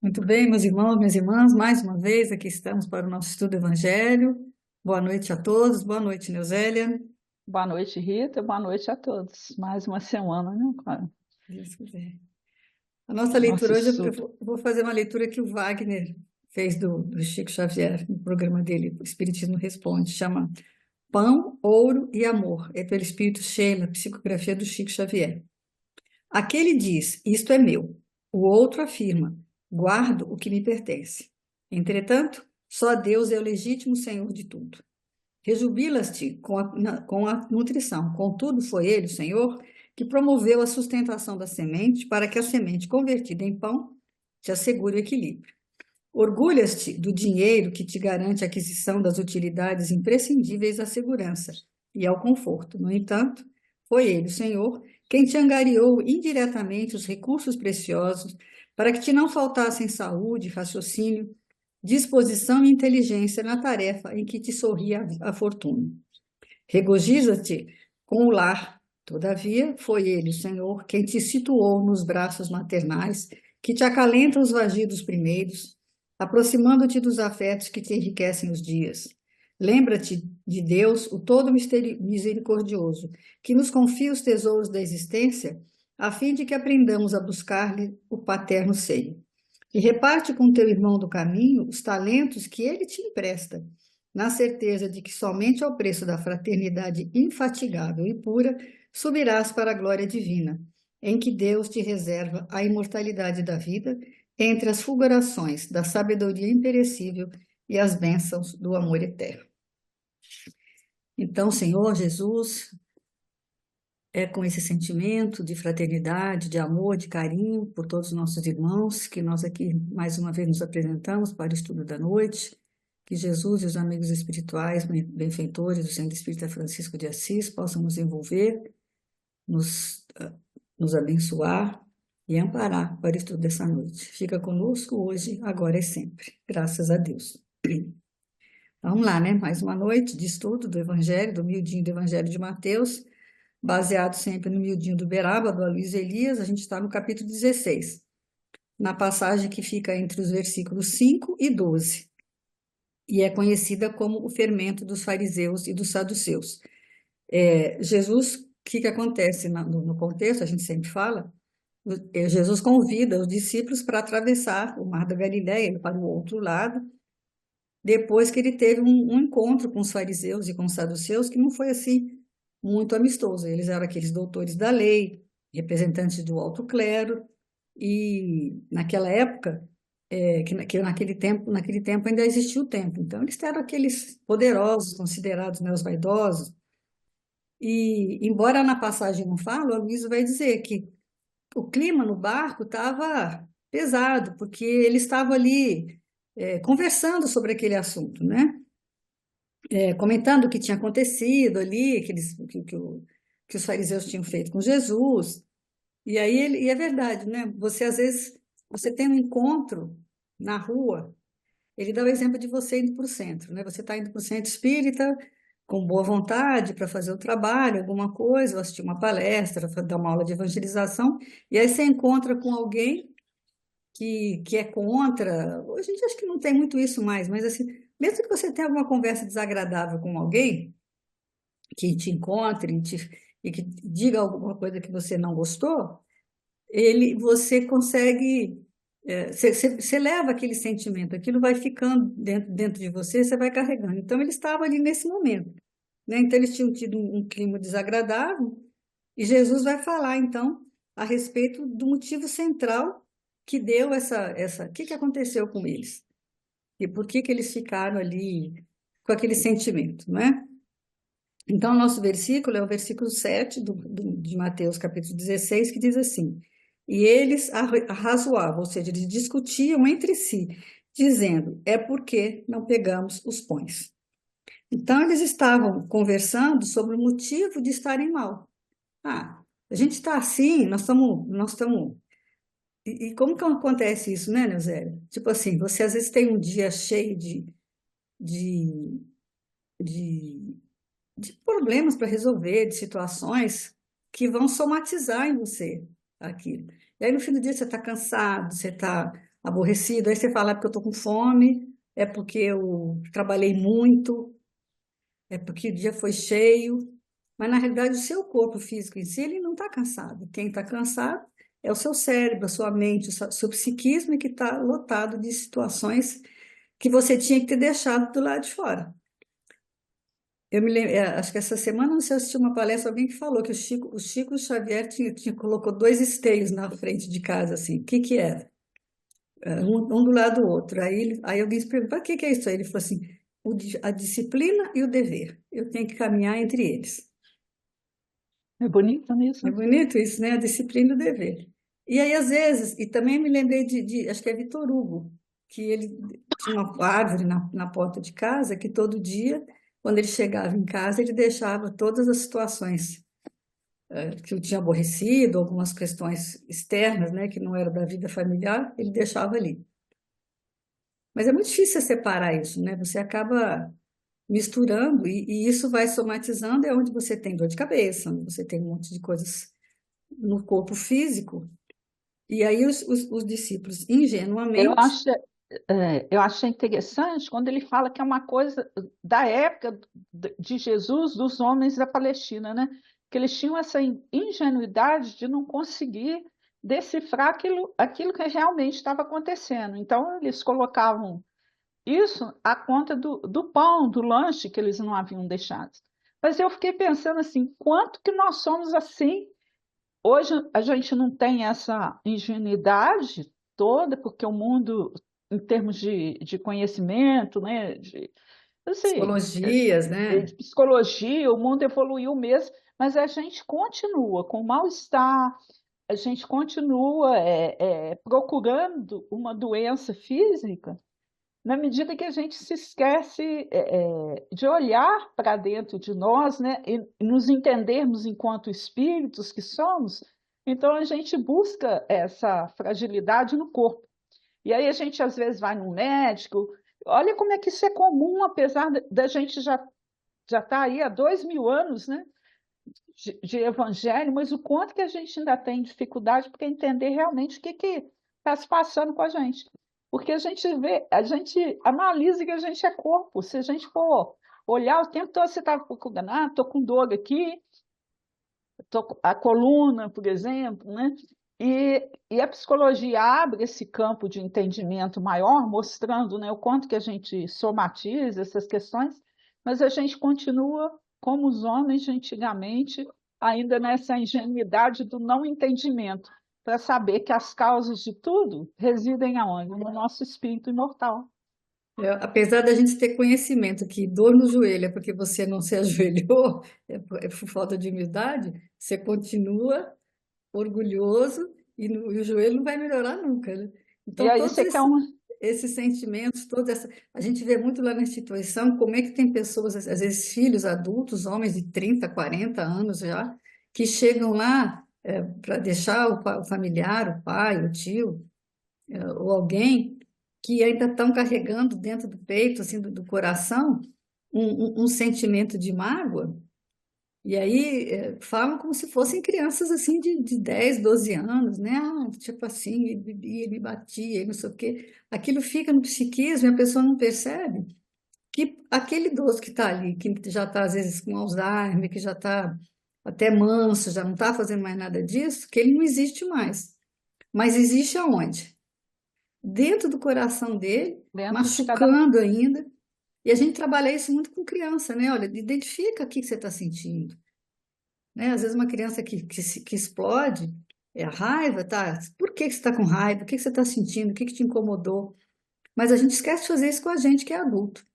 Muito bem, meus irmãos, minhas irmãs, mais uma vez aqui estamos para o nosso estudo do Evangelho. Boa noite a todos, boa noite, Neusélia. Boa noite, Rita. Boa noite a todos. Mais uma semana, né, cara? Se Deus quiser. A nossa Nosso leitura hoje, eu estudo. vou fazer uma leitura que o Wagner fez do Chico Xavier, no programa dele, o Espiritismo Responde, chama Pão, Ouro e Amor. É pelo Espírito Sheila, psicografia do Chico Xavier. Aquele diz, isto é meu. O outro afirma, guardo o que me pertence. Entretanto, só Deus é o legítimo Senhor de tudo. Rejubilas-te com a nutrição. Contudo, foi ele, o Senhor, que promoveu a sustentação da semente para que a semente convertida em pão te assegure o equilíbrio. Orgulhas-te do dinheiro que te garante a aquisição das utilidades imprescindíveis à segurança e ao conforto. No entanto, foi ele, o Senhor, quem te angariou indiretamente os recursos preciosos para que te não faltassem saúde, raciocínio, disposição e inteligência na tarefa em que te sorria a fortuna. Regozija-te com o lar. Todavia, foi ele, o Senhor, quem te situou nos braços maternais, que te acalenta os vagidos primeiros, aproximando-te dos afetos que te enriquecem os dias. Lembra-te de Deus, o todo misericordioso, que nos confia os tesouros da existência, a fim de que aprendamos a buscar-lhe o paterno seio. E reparte com teu irmão do caminho os talentos que ele te empresta, na certeza de que somente ao preço da fraternidade infatigável e pura subirás para a glória divina, em que Deus te reserva a imortalidade da vida entre as fulgurações da sabedoria imperecível e as bênçãos do amor eterno. Então, Senhor Jesus, é com esse sentimento de fraternidade, de amor, de carinho por todos os nossos irmãos que nós aqui mais uma vez nos apresentamos para o estudo da noite. Que Jesus e os amigos espirituais, benfeitores do Centro Espírita Francisco de Assis possam nos envolver, nos abençoar e amparar para o estudo dessa noite. Fica conosco hoje, agora e sempre. Graças a Deus. Vamos lá, né? Mais uma noite de estudo do Evangelho, do miudinho do Evangelho de Mateus, baseado sempre no miudinho do Beraba, do Aloysio Elias. A gente está no capítulo 16, na passagem que fica entre os versículos 5 e 12. E é conhecida como o fermento dos fariseus e dos saduceus. Jesus, o que acontece no contexto, a gente sempre fala, Jesus convida os discípulos para atravessar o Mar da Galileia para o outro lado, depois que ele teve um encontro com os fariseus e com os saduceus, que não foi assim muito amistoso. Eles eram aqueles doutores da lei, representantes do alto clero, e naquela época, que naquele tempo ainda existia o templo. Então, eles eram aqueles poderosos, considerados, né, os vaidosos. E, embora na passagem não fale, o Luiz vai dizer que o clima no barco estava pesado, porque eles estavam ali conversando sobre aquele assunto, né? Comentando o que tinha acontecido ali, que os fariseus tinham feito com Jesus. E aí, e é verdade, né? Você, às vezes, você tem um encontro na rua. Ele dá o exemplo de você indo para o centro, né? Você está indo para o centro espírita com boa vontade para fazer o trabalho, alguma coisa, ou assistir uma palestra, dar uma aula de evangelização, e aí você encontra com alguém que é contra. Hoje em dia acho que não tem muito isso mais, mas assim, mesmo que você tenha alguma conversa desagradável com alguém que te encontre e que diga alguma coisa que você não gostou, você consegue, você leva aquele sentimento, aquilo vai ficando dentro de você, você vai carregando. Então, ele estava ali nesse momento, né? Então, eles tinham tido um clima desagradável, e Jesus vai falar, então, a respeito do motivo central que deu o que aconteceu com eles, e por que eles ficaram ali com aquele sentimento, não é? Então, o nosso versículo é o versículo 7 de Mateus, capítulo 16, que diz assim: E eles arrazoavam, ou seja, eles discutiam entre si, dizendo: É porque não pegamos os pães. Então, eles estavam conversando sobre o motivo de estarem mal. Ah, a gente está assim, nós estamos. E como que acontece isso, né, Neusélia? Tipo assim, você às vezes tem um dia cheio de, de de problemas para resolver, de situações que vão somatizar em você aquilo. E aí, no fim do dia, você está cansado, você está aborrecido. Aí você fala, é porque eu estou com fome, é porque eu trabalhei muito, é porque o dia foi cheio. Mas, na realidade, o seu corpo físico em si, ele não está cansado. Quem está cansado é o seu cérebro, a sua mente, seu psiquismo que está lotado de situações que você tinha que ter deixado do lado de fora. Eu me lembro, acho que essa semana você assistiu uma palestra, alguém que falou que o Chico Xavier colocou dois esteios na frente de casa, assim. O que que era? Um do lado do outro. Aí alguém se perguntou, para que é isso aí? Ele falou assim, a disciplina e o dever. Eu tenho que caminhar entre eles. É bonito É nisso. bonito isso, né? A disciplina e o dever. E aí, às vezes, e também me lembrei acho que é Vitor Hugo, que ele tinha uma árvore na porta de casa, que todo dia, quando ele chegava em casa, ele deixava todas as situações que o tinha aborrecido, algumas questões externas, né, que não eram da vida familiar, ele deixava ali. Mas é muito difícil você separar isso, né? Você acaba misturando e isso vai somatizando, é onde você tem dor de cabeça, onde você tem um monte de coisas no corpo físico. E aí os discípulos, Eu ingenuamente, acho, eu achei interessante quando ele fala que é uma coisa da época de Jesus, dos homens da Palestina, né? Que eles tinham essa ingenuidade de não conseguir decifrar aquilo que realmente estava acontecendo. Então, eles colocavam isso à conta do pão, do lanche que eles não haviam deixado. Mas eu fiquei pensando assim, quanto que nós somos assim. Hoje a gente não tem essa ingenuidade toda, porque o mundo, em termos de conhecimento, né, assim, psicologias, de né? psicologia, o mundo evoluiu mesmo, mas a gente continua com mal-estar, a gente continua procurando uma doença física na medida que a gente se esquece de olhar para dentro de nós, né, e nos entendermos enquanto espíritos que somos, então a gente busca essa fragilidade no corpo. E aí a gente às vezes vai no médico, olha como é que isso é comum, apesar da gente já estar aí há 2000 anos, né, de evangelho, mas o quanto que a gente ainda tem dificuldade para entender realmente o que está se passando com a gente. Porque a gente vê, a gente analisa que a gente é corpo. Se a gente for olhar o tempo todo, você está procurando, estou com dor aqui, tô com a coluna, por exemplo, né? E a psicologia abre esse campo de entendimento maior, mostrando, né, o quanto que a gente somatiza essas questões, mas a gente continua como os homens de antigamente, ainda nessa ingenuidade do não entendimento, para saber que as causas de tudo residem aonde? No nosso espírito imortal. Apesar da gente ter conhecimento que dor no joelho é porque você não se ajoelhou, é por falta de humildade, você continua orgulhoso e o joelho não vai melhorar nunca, né? E Então, aí todos você quer uma. esses sentimentos, a gente vê muito lá na instituição como é que tem pessoas, às vezes filhos adultos, homens de 30, 40 anos já, que chegam lá para deixar o familiar, o pai, o tio, ou alguém que ainda estão carregando dentro do peito, assim, do coração, um sentimento de mágoa. E aí falam como se fossem crianças assim de 10, 12 anos, né? Ah, tipo assim, ele bebia, ele me batia, e não sei o quê. Aquilo fica no psiquismo e a pessoa não percebe que aquele idoso que está ali, que já está às vezes com Alzheimer, que já está até manso, já não está fazendo mais nada disso, que ele não existe mais. Mas existe aonde? Dentro do coração dele, Dentro de cada um. machucando ainda. E a gente trabalha isso muito com criança, né? Olha, identifica o que você está sentindo, né? Às vezes uma criança que explode, é a raiva, tá? Por que que você está com raiva? O que que você está sentindo? O que que te incomodou? Mas a gente esquece de fazer isso com a gente que é adulto.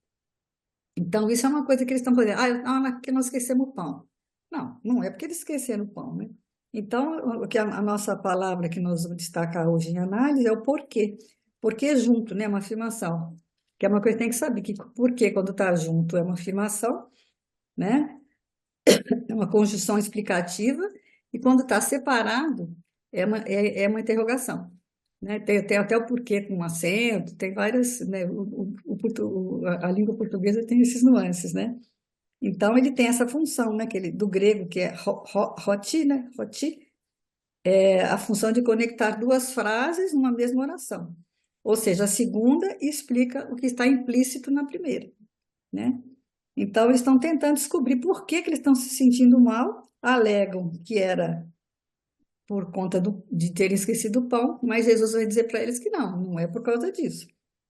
Então, isso é uma coisa que eles estão fazendo. Que nós esquecemos o pão. Não, não é porque eles esqueceram o pão, né? Então, o que a nossa palavra que nós vamos destacar hoje em análise é o porquê. Porquê junto, né? Uma afirmação. Que é uma coisa que tem que saber, que porquê quando está junto é uma afirmação, né? É uma conjunção explicativa, e quando está separado, é uma interrogação. Né? Tem até o porquê com acento, tem várias, né? A língua portuguesa tem esses nuances, né? Então, ele tem essa função, né? Do grego, que é roti, né? Roti, é a função de conectar duas frases numa mesma oração. Ou seja, a segunda explica o que está implícito na primeira, né? Então, eles estão tentando descobrir por que que eles estão se sentindo mal, alegam que era por conta de terem esquecido o pão, mas Jesus vai dizer para eles que não é por causa disso,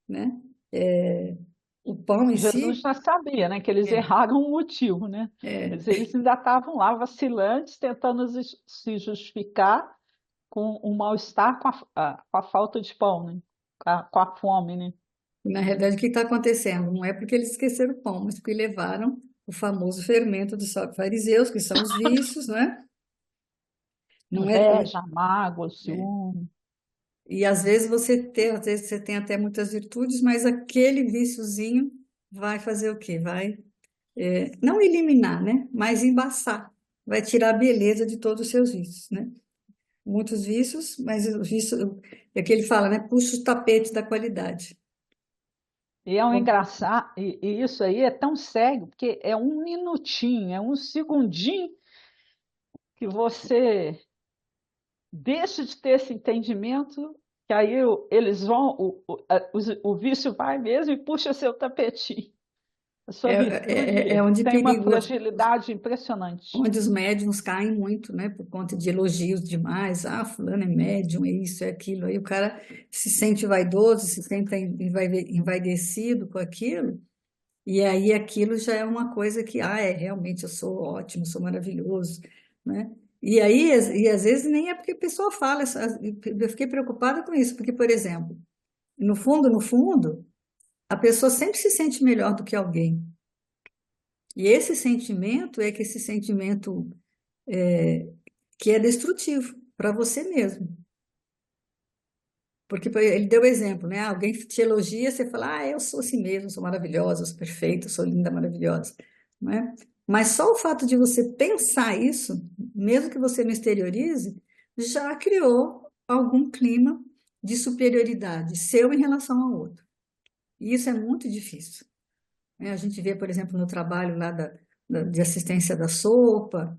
né? É, o pão em Jesus si, já sabia, né, que eles é, erraram o motivo, né? é, Mas eles ainda estavam lá vacilantes, tentando se justificar com o mal-estar com a falta de pão, né? Com a fome, né? na realidade, o que está acontecendo? Não é porque eles esqueceram o pão, mas porque levaram o famoso fermento dos fariseus, que são os vícios, né? Não é, Inveja, mágoa, é, ciúme. e às vezes você tem até muitas virtudes, mas aquele viciozinho vai fazer o quê? Vai, não eliminar, né? Mas embaçar. Vai tirar a beleza de todos os seus vícios, né? Muitos vícios, mas o vício, é que ele fala, né? Puxa o tapete da qualidade. E é um Bom, engraçado, e isso aí é tão sério, porque é um minutinho, é um segundinho que você deixa de ter esse entendimento, que aí eles vão, o vício vai mesmo e puxa seu tapetinho. A sua é virtude onde tem uma perigoso. fragilidade impressionante. Onde os médiums caem muito, né, por conta de elogios demais. Ah, fulano é médium, é isso, é aquilo. Aí o cara se sente vaidoso, se sente envaidecido com aquilo, e aí aquilo já é uma coisa que, realmente eu sou ótimo, sou maravilhoso, né? E às vezes nem é porque a pessoa fala, eu fiquei preocupada com isso, porque, por exemplo, no fundo, a pessoa sempre se sente melhor do que alguém. E esse sentimento é que esse sentimento que é destrutivo para você mesmo. Porque ele deu exemplo, né? Alguém te elogia, você fala, eu sou assim mesmo, sou maravilhosa, sou perfeita, sou linda, maravilhosa, não é? Mas só o fato de você pensar isso, mesmo que você não exteriorize, já criou algum clima de superioridade seu em relação ao outro. E isso é muito difícil, né? A gente vê, por exemplo, no trabalho lá de assistência da sopa,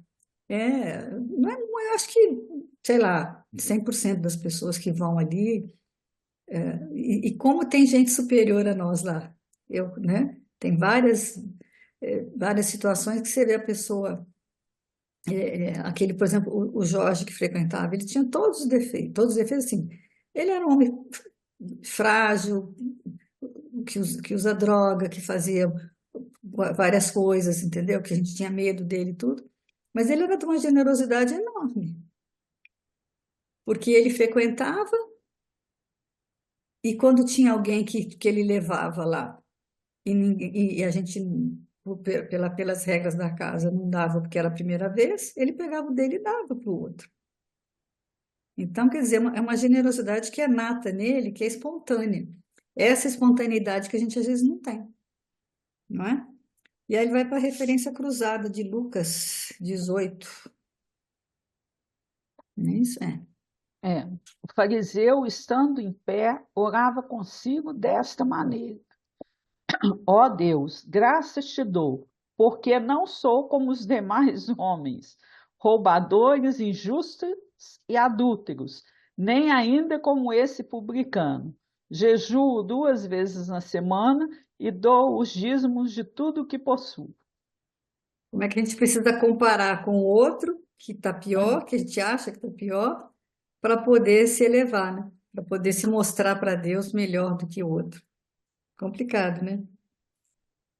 eu acho que, sei lá, 100% das pessoas que vão ali, e como tem gente superior a nós lá, né? Tem várias situações que você vê a pessoa, aquele, por exemplo, o Jorge que frequentava, ele tinha todos os defeitos, assim, ele era um homem frágil, que usa droga, que fazia várias coisas, entendeu? Que a gente tinha medo dele e tudo, mas ele era de uma generosidade enorme, porque ele frequentava. E quando tinha alguém que ele levava lá, e a gente, pelas regras da casa, não dava porque era a primeira vez, ele pegava o dele e dava para o outro. Então, quer dizer, é uma generosidade que é nata nele, que é espontânea. Essa espontaneidade que a gente às vezes não tem, não é? E aí ele vai para a referência cruzada de Lucas 18. Não é isso? É. É. O fariseu, estando em pé, orava consigo desta maneira: Ó Deus, graças te dou, porque não sou como os demais homens, roubadores, injustos e adúlteros, nem ainda como esse publicano. Jejuo 2 vezes na semana e dou os dízimos de tudo o que possuo. Como é que a gente precisa comparar com o outro, que está pior, que a gente acha que está pior, para poder se elevar, né? Para poder se mostrar para Deus melhor do que o outro. Complicado, né?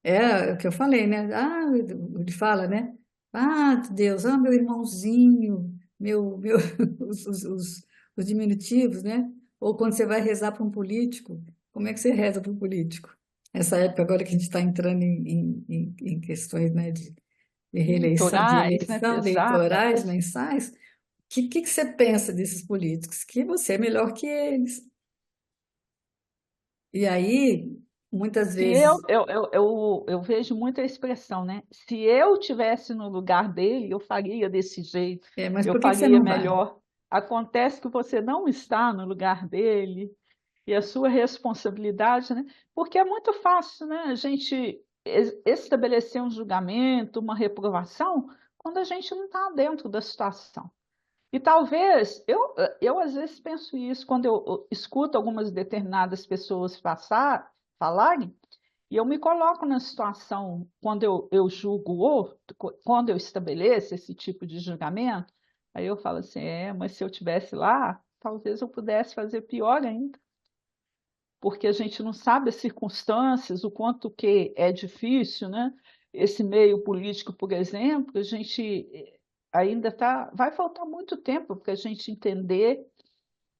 É o que eu falei, né? Ele fala, né? Deus, meu irmãozinho, os diminutivos, né? Ou quando você vai rezar para um político, como é que você reza para um político? Essa época agora que a gente está entrando em questões, né, de Eleitorais, né? eleição, eleitorais, Pesadas. mensais, que você pensa desses políticos? Que você é melhor que eles. E aí, muitas Se eu, vezes, eu, eu, eu vejo muita expressão, né? Se eu tivesse no lugar dele, eu faria desse jeito, mas eu por que você faria não vai? melhor. Acontece que você não está no lugar dele e a sua responsabilidade, né? Porque é muito fácil, né? A gente estabelecer um julgamento, uma reprovação, quando a gente não está dentro da situação. E talvez, eu às vezes penso isso quando eu escuto algumas determinadas pessoas falarem, e eu me coloco na situação, quando eu julgo o outro, quando eu estabeleço esse tipo de julgamento, aí eu falo assim, mas se eu tivesse lá, talvez eu pudesse fazer pior ainda, porque a gente não sabe as circunstâncias, o quanto que é difícil, né? Esse meio político, por exemplo, a gente ainda vai faltar muito tempo para a gente entender,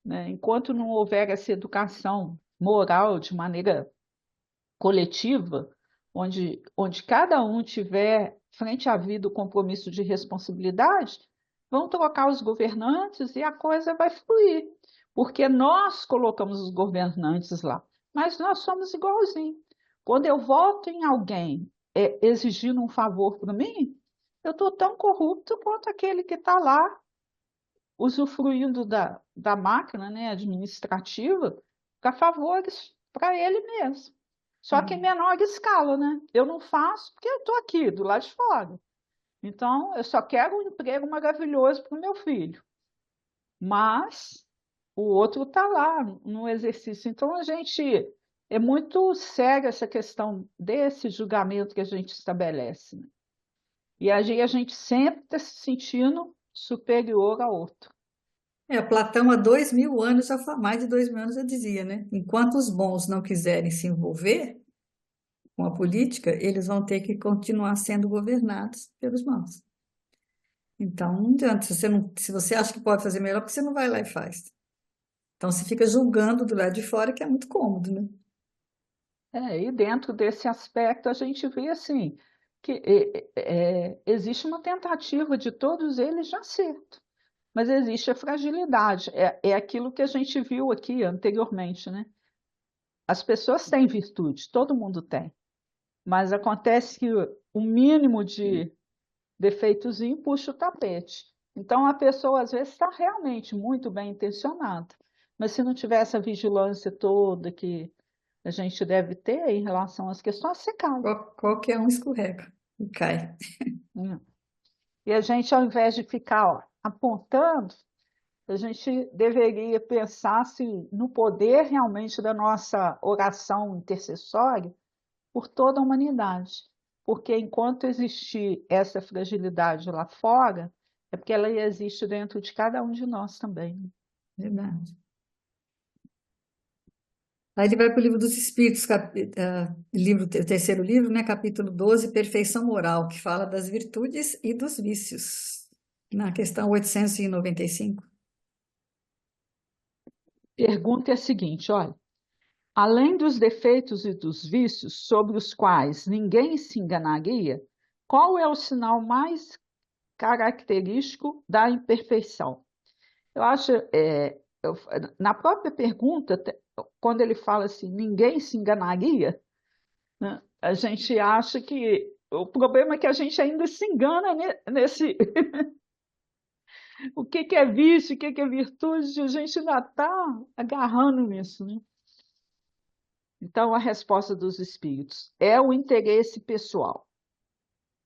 né? Enquanto não houver essa educação moral de maneira coletiva, onde cada um tiver frente à vida o compromisso de responsabilidade, vão trocar os governantes e a coisa vai fluir, porque nós colocamos os governantes lá, mas nós somos igualzinhos. Quando eu voto em alguém exigindo um favor para mim, eu estou tão corrupto quanto aquele que está lá usufruindo da máquina, né, administrativa para favores para ele mesmo. Só que em Hum. menor escala, né? Eu não faço porque eu estou aqui, do lado de fora. Então, eu só quero um emprego maravilhoso para o meu filho. Mas o outro está lá no exercício. Então, é muito séria essa questão desse julgamento que a gente estabelece, né? E aí a gente sempre está se sentindo superior ao outro. Platão há 2000 anos, mais de 2000 anos já dizia, né? Enquanto os bons não quiserem se envolver com a política, eles vão ter que continuar sendo governados pelos maus. Então, não adianta, se você acha que pode fazer melhor, porque você não vai lá e faz. Então, você fica julgando do lado de fora, que é muito cômodo, né? E dentro desse aspecto a gente vê assim que existe uma tentativa de todos eles de acerto, mas existe a fragilidade. É aquilo que a gente viu aqui anteriormente, né? As pessoas têm virtude, todo mundo tem, mas acontece que o mínimo de defeitozinho puxa o tapete. Então a pessoa às vezes está realmente muito bem intencionada, mas se não tiver essa vigilância toda que a gente deve ter em relação às questões, você cai. Qualquer um escorrega e cai. Né? E a gente, ao invés de ficar apontando, a gente deveria pensar assim, no poder realmente da nossa oração intercessória por toda a humanidade. Porque enquanto existir essa fragilidade lá fora, é porque ela existe dentro de cada um de nós também. Né? Verdade. Aí ele vai para o livro dos Espíritos, o terceiro livro, né, capítulo 12, Perfeição Moral, que fala das virtudes e dos vícios, na questão 895. Pergunta é a seguinte, olha, além dos defeitos e dos vícios sobre os quais ninguém se enganaria, qual é o sinal mais característico da imperfeição? Eu acho, na própria pergunta, quando ele fala assim, ninguém se enganaria, né, a gente acha que o problema é que a gente ainda se engana nesse. O que é vício, o que é virtude, a gente ainda está agarrando nisso, né? Então, a resposta dos espíritos é o interesse pessoal.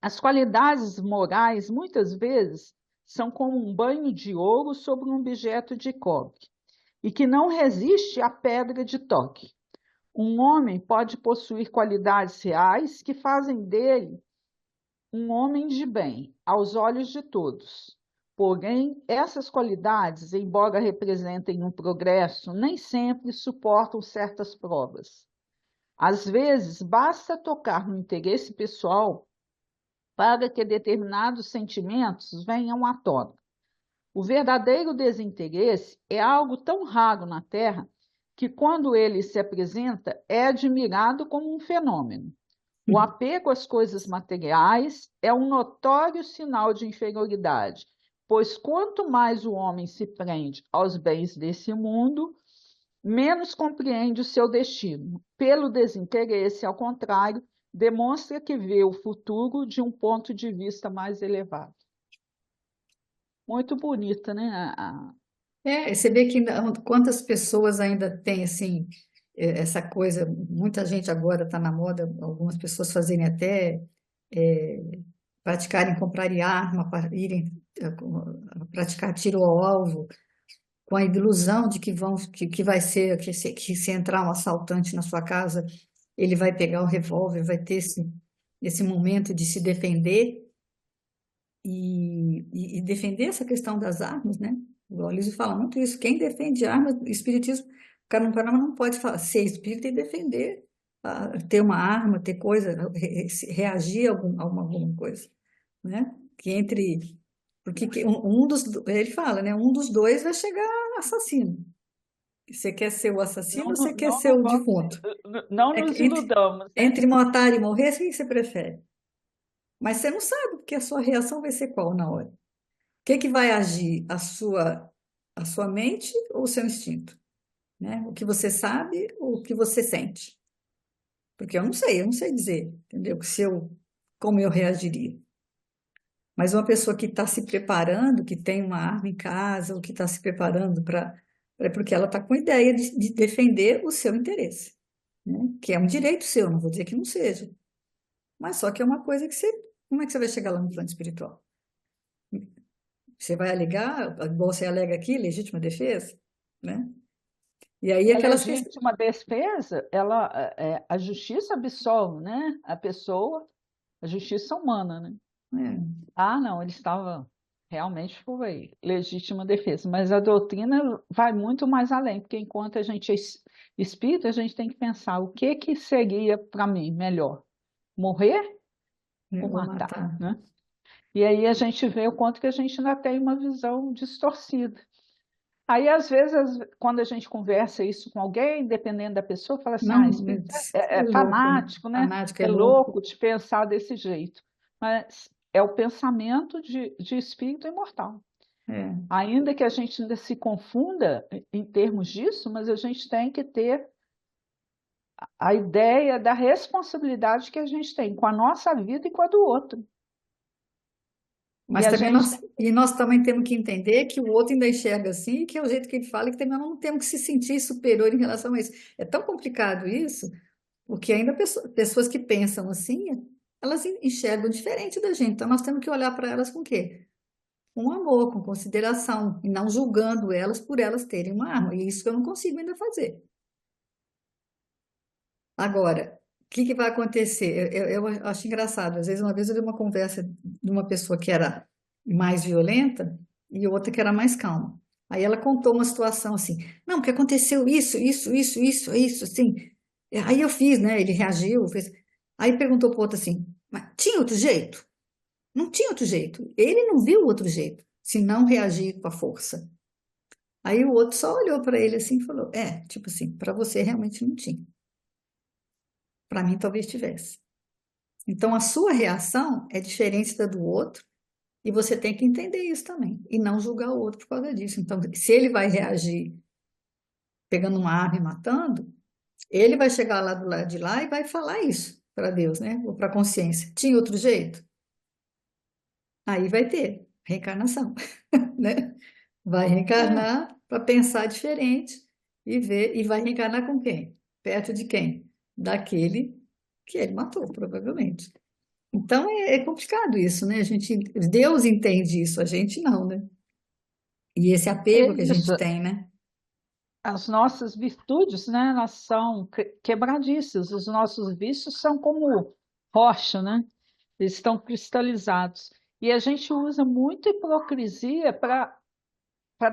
As qualidades morais, muitas vezes, são como um banho de ouro sobre um objeto de cobre, e que não resiste à pedra de toque. Um homem pode possuir qualidades reais que fazem dele um homem de bem, aos olhos de todos. Porém, essas qualidades, embora representem um progresso, nem sempre suportam certas provas. Às vezes, basta tocar no interesse pessoal para que determinados sentimentos venham à tona. O verdadeiro desinteresse é algo tão raro na Terra que, quando ele se apresenta, é admirado como um fenômeno. O apego às coisas materiais é um notório sinal de inferioridade, pois quanto mais o homem se prende aos bens desse mundo, menos compreende o seu destino. Pelo desinteresse, ao contrário, demonstra que vê o futuro de um ponto de vista mais elevado. Muito bonita, né? Você vê que quantas pessoas ainda têm, assim, essa coisa, muita gente agora está na moda, algumas pessoas fazerem até, é, praticarem, comprarem arma, para irem a praticar tiro ao alvo, com a ilusão de que vai ser, que se entrar um assaltante na sua casa, ele vai pegar o revólver, vai ter esse momento de se defender e defender essa questão das armas, né? O Aloysio fala muito isso. Quem defende armas, espiritismo, o cara não pode falar, ser espírita e defender, ter uma arma, ter coisa, reagir a alguma coisa, né? Que entre, porque ele fala, né? Um dos dois vai chegar assassino. Você quer ser o assassino ou você quer ser Não o vamos, defunto? não É nos que iludamos, né? entre matar e morrer, o que você prefere? Mas você não sabe, porque a sua reação vai ser qual na hora? O que vai agir? A sua mente ou o seu instinto? Né? O que você sabe ou o que você sente? Porque eu não sei dizer, entendeu? Como eu reagiria. Mas uma pessoa que está se preparando, que tem uma arma em casa, ou que está se preparando é porque ela está com a ideia de defender o seu interesse, né? Que é um direito seu, não vou dizer que não seja. Mas só que é uma coisa que como é que você vai chegar lá no plano espiritual? Você vai alegar, igual você alega aqui, legítima defesa, né? E aí A aquelas questões. legítima defesa, a justiça absolve, né? A pessoa, a justiça humana, né? Ah, não, ele estava realmente foi legítima defesa, mas a doutrina vai muito mais além, porque enquanto a gente é espírita, a gente tem que pensar o que que seria para mim melhor, morrer ou Ou matar, matar. né? E aí a gente vê o quanto que a gente ainda tem uma visão distorcida. Aí, às vezes, quando a gente conversa isso com alguém, dependendo da pessoa, fala assim, Não, espírita é é louco, né? fanático, né? Fanático é É louco. louco de pensar desse jeito. Mas é o pensamento de espírito imortal. É. Ainda que a gente ainda se confunda em termos disso, mas a gente tem que ter a ideia da responsabilidade que a gente tem com a nossa vida e com a do outro. E Mas a também gente nós também temos que entender que o outro ainda enxerga assim, que é o jeito que ele fala, e que também não temos que se sentir superior em relação a isso. É tão complicado isso, porque ainda pessoas que pensam assim, elas enxergam diferente da gente. Então nós temos que olhar para elas com o quê? Com amor, com consideração, e não julgando elas por elas terem uma arma. E isso que eu não consigo ainda fazer. Agora, o que vai acontecer? Eu acho engraçado. Às vezes, uma vez eu vi uma conversa de uma pessoa que era mais violenta e outra que era mais calma. Aí ela contou uma situação assim: não, porque aconteceu isso, assim. Aí eu fiz, né? Ele reagiu, fez. Aí perguntou para o outro assim: mas tinha outro jeito? Não tinha outro jeito. Ele não viu outro jeito, se não reagir com a força. Aí o outro só olhou para ele assim e falou: tipo assim, para você realmente não tinha. Para mim, talvez tivesse. Então, a sua reação é diferente da do outro, e você tem que entender isso também, e não julgar o outro por causa disso. Então, se ele vai reagir pegando uma arma e matando, ele vai chegar lá do lado de lá e vai falar isso para Deus, né? Ou para a consciência. Tinha outro jeito? Aí vai ter reencarnação, né? Vai é, reencarnar para pensar diferente e ver, e vai reencarnar com quem? Perto de quem? Daquele que ele matou, provavelmente. Então é complicado isso, né? Deus entende isso, a gente não, né? E esse é apego que a isso. gente tem, né? As nossas virtudes, né, elas são quebradiças, os nossos vícios são como rocha, né? Eles estão cristalizados. E a gente usa muita hipocrisia para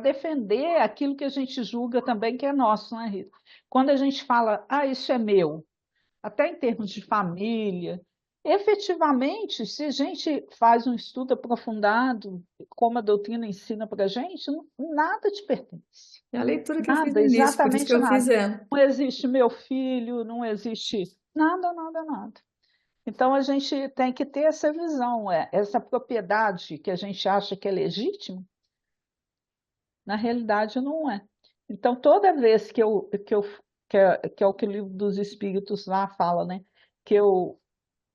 defender aquilo que a gente julga também que é nosso, né, Rita? Quando a gente fala, ah, isso é meu, até em termos de família. Efetivamente, se a gente faz um estudo aprofundado, como a doutrina ensina para a gente, nada te pertence. É a leitura que eu fiz Nada, no início, por isso que exatamente eu fiz nada. ela. Não existe meu filho, não existe nada, nada, nada. Então a gente tem que ter essa visão, essa propriedade que a gente acha que é legítima, na realidade não é. Então toda vez que é o que o livro dos Espíritos lá fala, né? Que eu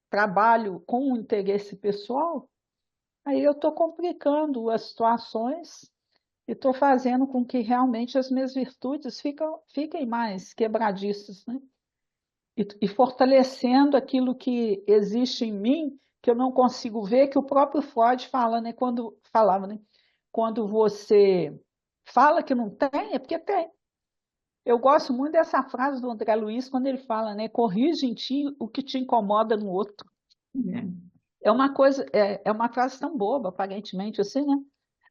trabalho com o interesse pessoal, aí eu estou complicando as situações e estou fazendo com que realmente as minhas virtudes fiquem mais quebradiças, né? E fortalecendo aquilo que existe em mim, que eu não consigo ver, que o próprio Freud fala, né? Quando falava, né? Quando você fala que não tem, é porque tem. Eu gosto muito dessa frase do André Luiz, quando ele fala, né? Corrige em ti o que te incomoda no outro. né? É uma coisa, é uma frase tão boba, aparentemente, assim, né?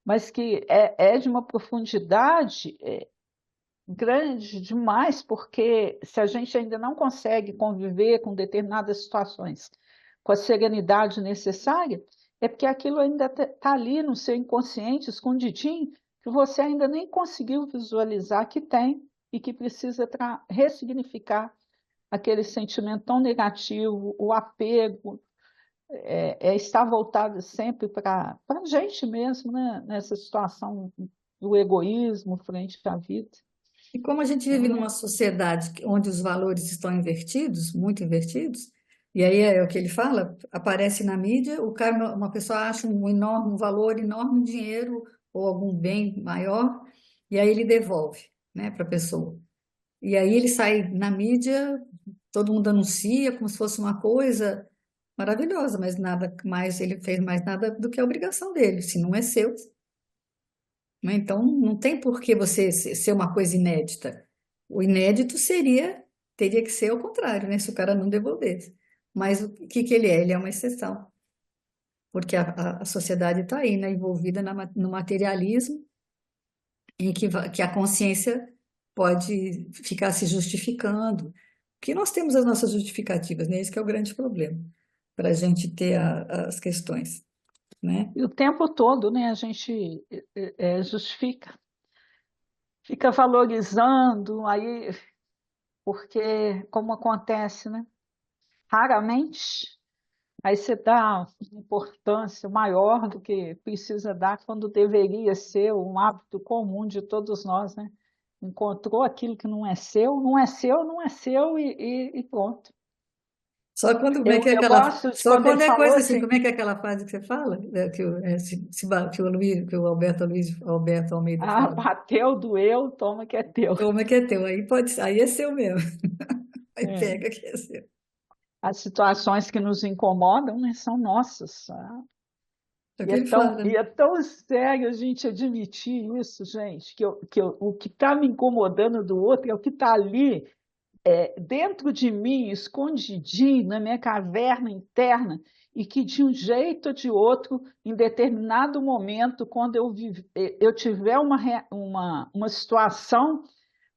Mas que é de uma profundidade grande demais, porque se a gente ainda não consegue conviver com determinadas situações com a serenidade necessária, é porque aquilo ainda está ali no seu inconsciente, escondidinho, que você ainda nem conseguiu visualizar que tem e que precisa ressignificar aquele sentimento tão negativo, o apego, estar voltado sempre para a gente mesmo, né? Nessa situação do egoísmo frente à vida. E como a gente vive numa sociedade onde os valores estão invertidos, muito invertidos, e aí é o que ele fala, aparece na mídia, o cara, uma pessoa acha um enorme um valor, enorme dinheiro ou algum bem maior, e aí ele devolve, né, para a pessoa. E aí ele sai na mídia, todo mundo anuncia como se fosse uma coisa maravilhosa, mas nada mais, ele fez mais nada do que a obrigação dele, se não é seu, né? Então, não tem por que você ser uma coisa inédita. O inédito teria que ser ao contrário, né? Se o cara não devolvesse. Mas o que que ele é? Ele é uma exceção, porque a sociedade está aí, né? Envolvida no materialismo, em que a consciência pode ficar se justificando. Porque nós temos as nossas justificativas, né? Esse que é o grande problema, para a gente ter as questões, né? E o tempo todo, né, a gente justifica, fica valorizando, aí, porque, como acontece, né? Raramente, aí você dá uma importância maior do que precisa dar quando deveria ser um hábito comum de todos nós, né? Encontrou aquilo que não é seu, não é seu, não é seu e pronto. Só quando, como é que é Eu aquela, gosto de só quando ele quando é falou coisa assim, assim, como é que é aquela frase que você fala, que o Alberto Almeida ah, fala? bateu, doeu, toma que é teu. Como é que é teu? Aí é seu mesmo. Aí É. pega que é seu. As situações que nos incomodam, né, são nossas. É o que ele fala, E né? é tão sério a gente admitir isso, gente, o que está me incomodando do outro é o que está ali, dentro de mim, escondidinho, na minha caverna interna, e que de um jeito ou de outro, em determinado momento, quando eu tiver uma situação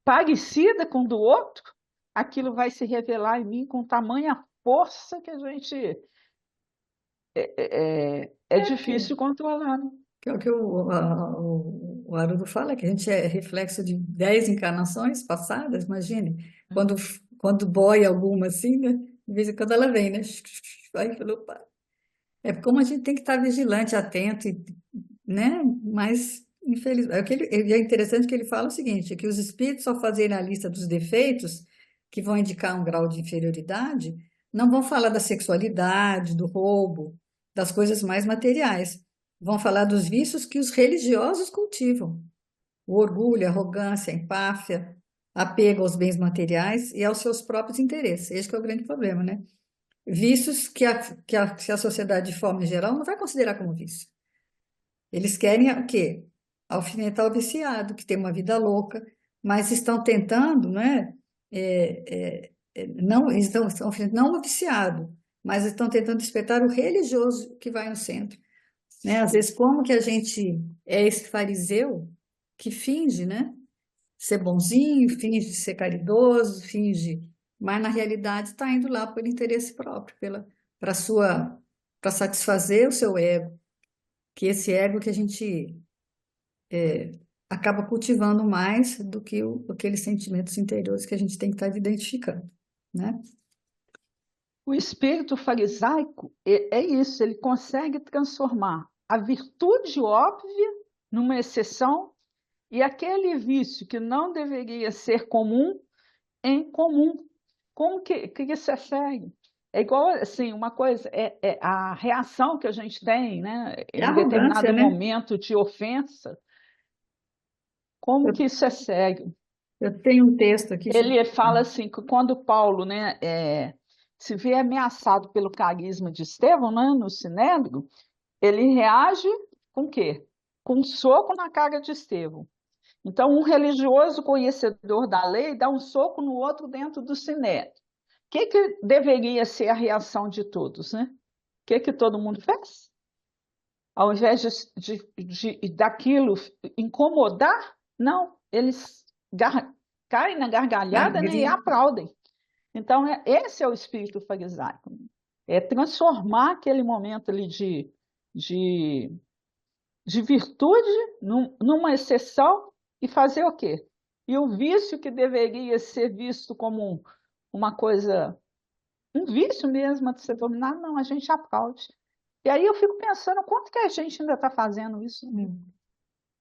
parecida com o do outro, aquilo vai se revelar em mim com tamanha força que a gente é É, difícil controlar, né? que é o que o Haroldo fala, que a gente é reflexo de 10 encarnações passadas, imagine. Quando, quando boia alguma assim, né? De vez em quando ela vem, né? Aí falou, opa. É como a gente tem que estar vigilante, atento, né? Mas, infelizmente, é interessante que ele fala o seguinte, que os espíritos, ao fazerem a lista dos defeitos, que vão indicar um grau de inferioridade, não vão falar da sexualidade, do roubo, das coisas mais materiais. Vão falar dos vícios que os religiosos cultivam. O orgulho, a arrogância, a empáfia, apego aos bens materiais e aos seus próprios interesses. Esse que é o grande problema, né? Vícios que a sociedade, de forma geral, não vai considerar como vício. Eles querem o quê? Alfinetar o viciado, que tem uma vida louca, mas estão tentando, né? Não, estão alfinetando não o viciado, mas estão tentando despertar o religioso que vai no centro, né? Às vezes, como que a gente é esse fariseu que finge, né? Ser bonzinho, finge ser caridoso, finge, mas na realidade está indo lá por interesse próprio, para sua, para satisfazer o seu ego, que esse ego que a gente acaba cultivando mais do que aqueles sentimentos interiores que a gente tem que estar identificando, né? O espírito farisaico é isso, ele consegue transformar a virtude óbvia numa exceção e aquele vício que não deveria ser comum em comum. Como que isso é sério? É igual, assim, uma coisa, é a reação que a gente tem, né, É em arrogância, determinado né? momento de ofensa, como que Eu, isso é sério? eu tenho um texto aqui, Ele fala assim, que quando Paulo, né, se vê ameaçado pelo carisma de Estevão, né, no Sinédrio, ele reage com o quê? Com um soco na cara de Estevão. Então, um religioso conhecedor da lei dá um soco no outro dentro do Sinédrio. O que deveria ser a reação de todos, né? O que todo mundo fez? Ao invés daquilo incomodar, não, eles caem na gargalhada, né, e aplaudem. Então, esse é o espírito farisaico. É transformar aquele momento ali de, de virtude numa exceção e fazer o quê? E o vício que deveria ser visto como uma coisa, um vício mesmo a ser dominado, não, a gente aplaude. E aí eu fico pensando, quanto que a gente ainda está fazendo isso?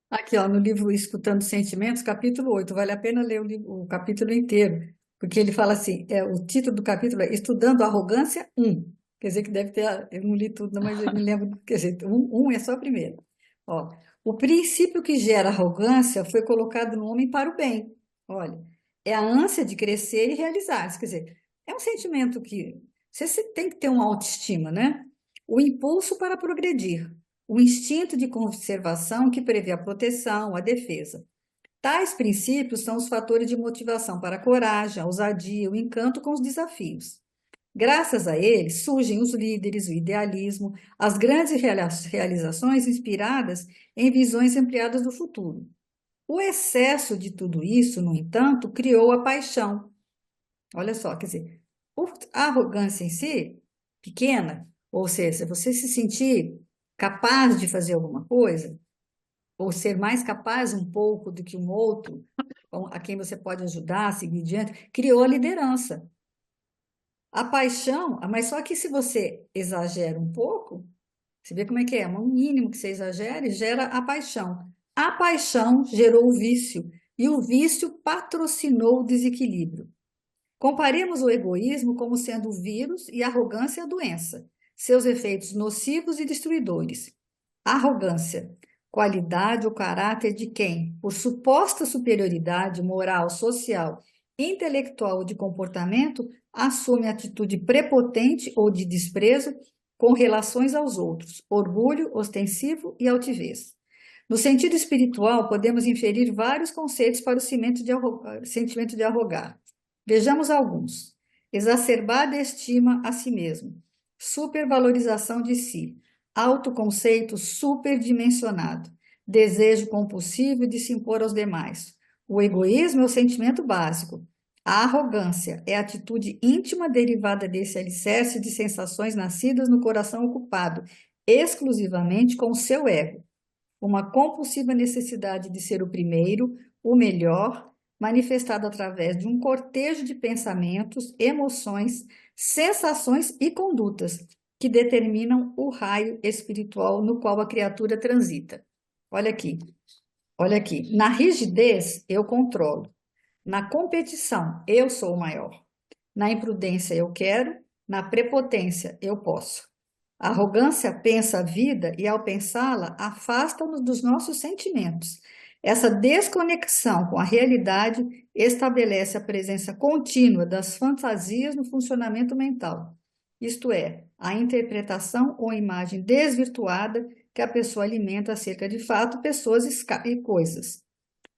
Aqui, ó, no livro Escutando Sentimentos, capítulo 8, vale a pena ler o capítulo inteiro, porque ele fala assim, o título do capítulo é Estudando Arrogância 1. Quer dizer que deve ter, eu não li tudo, não, mas eu me lembro, quer dizer, um é só a primeira. Ó, o princípio que gera arrogância foi colocado no homem para o bem. Olha, é a ânsia de crescer e realizar-se. Quer dizer, é um sentimento que você tem que ter uma autoestima, né? O impulso para progredir, o instinto de conservação que prevê a proteção, a defesa. Tais princípios são os fatores de motivação para a coragem, a ousadia, o encanto com os desafios. Graças a eles surgem os líderes, o idealismo, as grandes realizações inspiradas em visões ampliadas do futuro. O excesso de tudo isso, no entanto, criou a paixão. Olha só, quer dizer, a arrogância em si, pequena, ou seja, você se sentir capaz de fazer alguma coisa, ou ser mais capaz um pouco do que um outro, a quem você pode ajudar, seguir adiante, criou a liderança. A paixão, mas só que se você exagera um pouco, você vê como é que é? Um mínimo que você exagere gera a paixão. A paixão gerou o vício, e o vício patrocinou o desequilíbrio. Comparemos o egoísmo como sendo o vírus e a arrogância a doença, seus efeitos nocivos e destruidores. Arrogância, qualidade ou caráter de quem, por suposta superioridade moral, social, intelectual ou de comportamento, assume atitude prepotente ou de desprezo com relações aos outros, orgulho ostensivo e altivez. No sentido espiritual, podemos inferir vários conceitos para o sentimento de arrogar. Vejamos alguns: exacerbada estima a si mesmo, supervalorização de si, autoconceito superdimensionado, desejo compulsivo de se impor aos demais. O egoísmo é o sentimento básico. A arrogância é a atitude íntima derivada desse alicerce de sensações nascidas no coração ocupado exclusivamente com o seu ego. Uma compulsiva necessidade de ser o primeiro, o melhor, manifestada através de um cortejo de pensamentos, emoções, sensações e condutas que determinam o raio espiritual no qual a criatura transita. Olha aqui, olha aqui. Na rigidez, eu controlo. Na competição, eu sou o maior. Na imprudência, eu quero. Na prepotência, eu posso. A arrogância pensa a vida e, ao pensá-la, afasta-nos dos nossos sentimentos. Essa desconexão com a realidade estabelece a presença contínua das fantasias no funcionamento mental, isto é, a interpretação ou imagem desvirtuada que a pessoa alimenta acerca de fato, pessoas e coisas.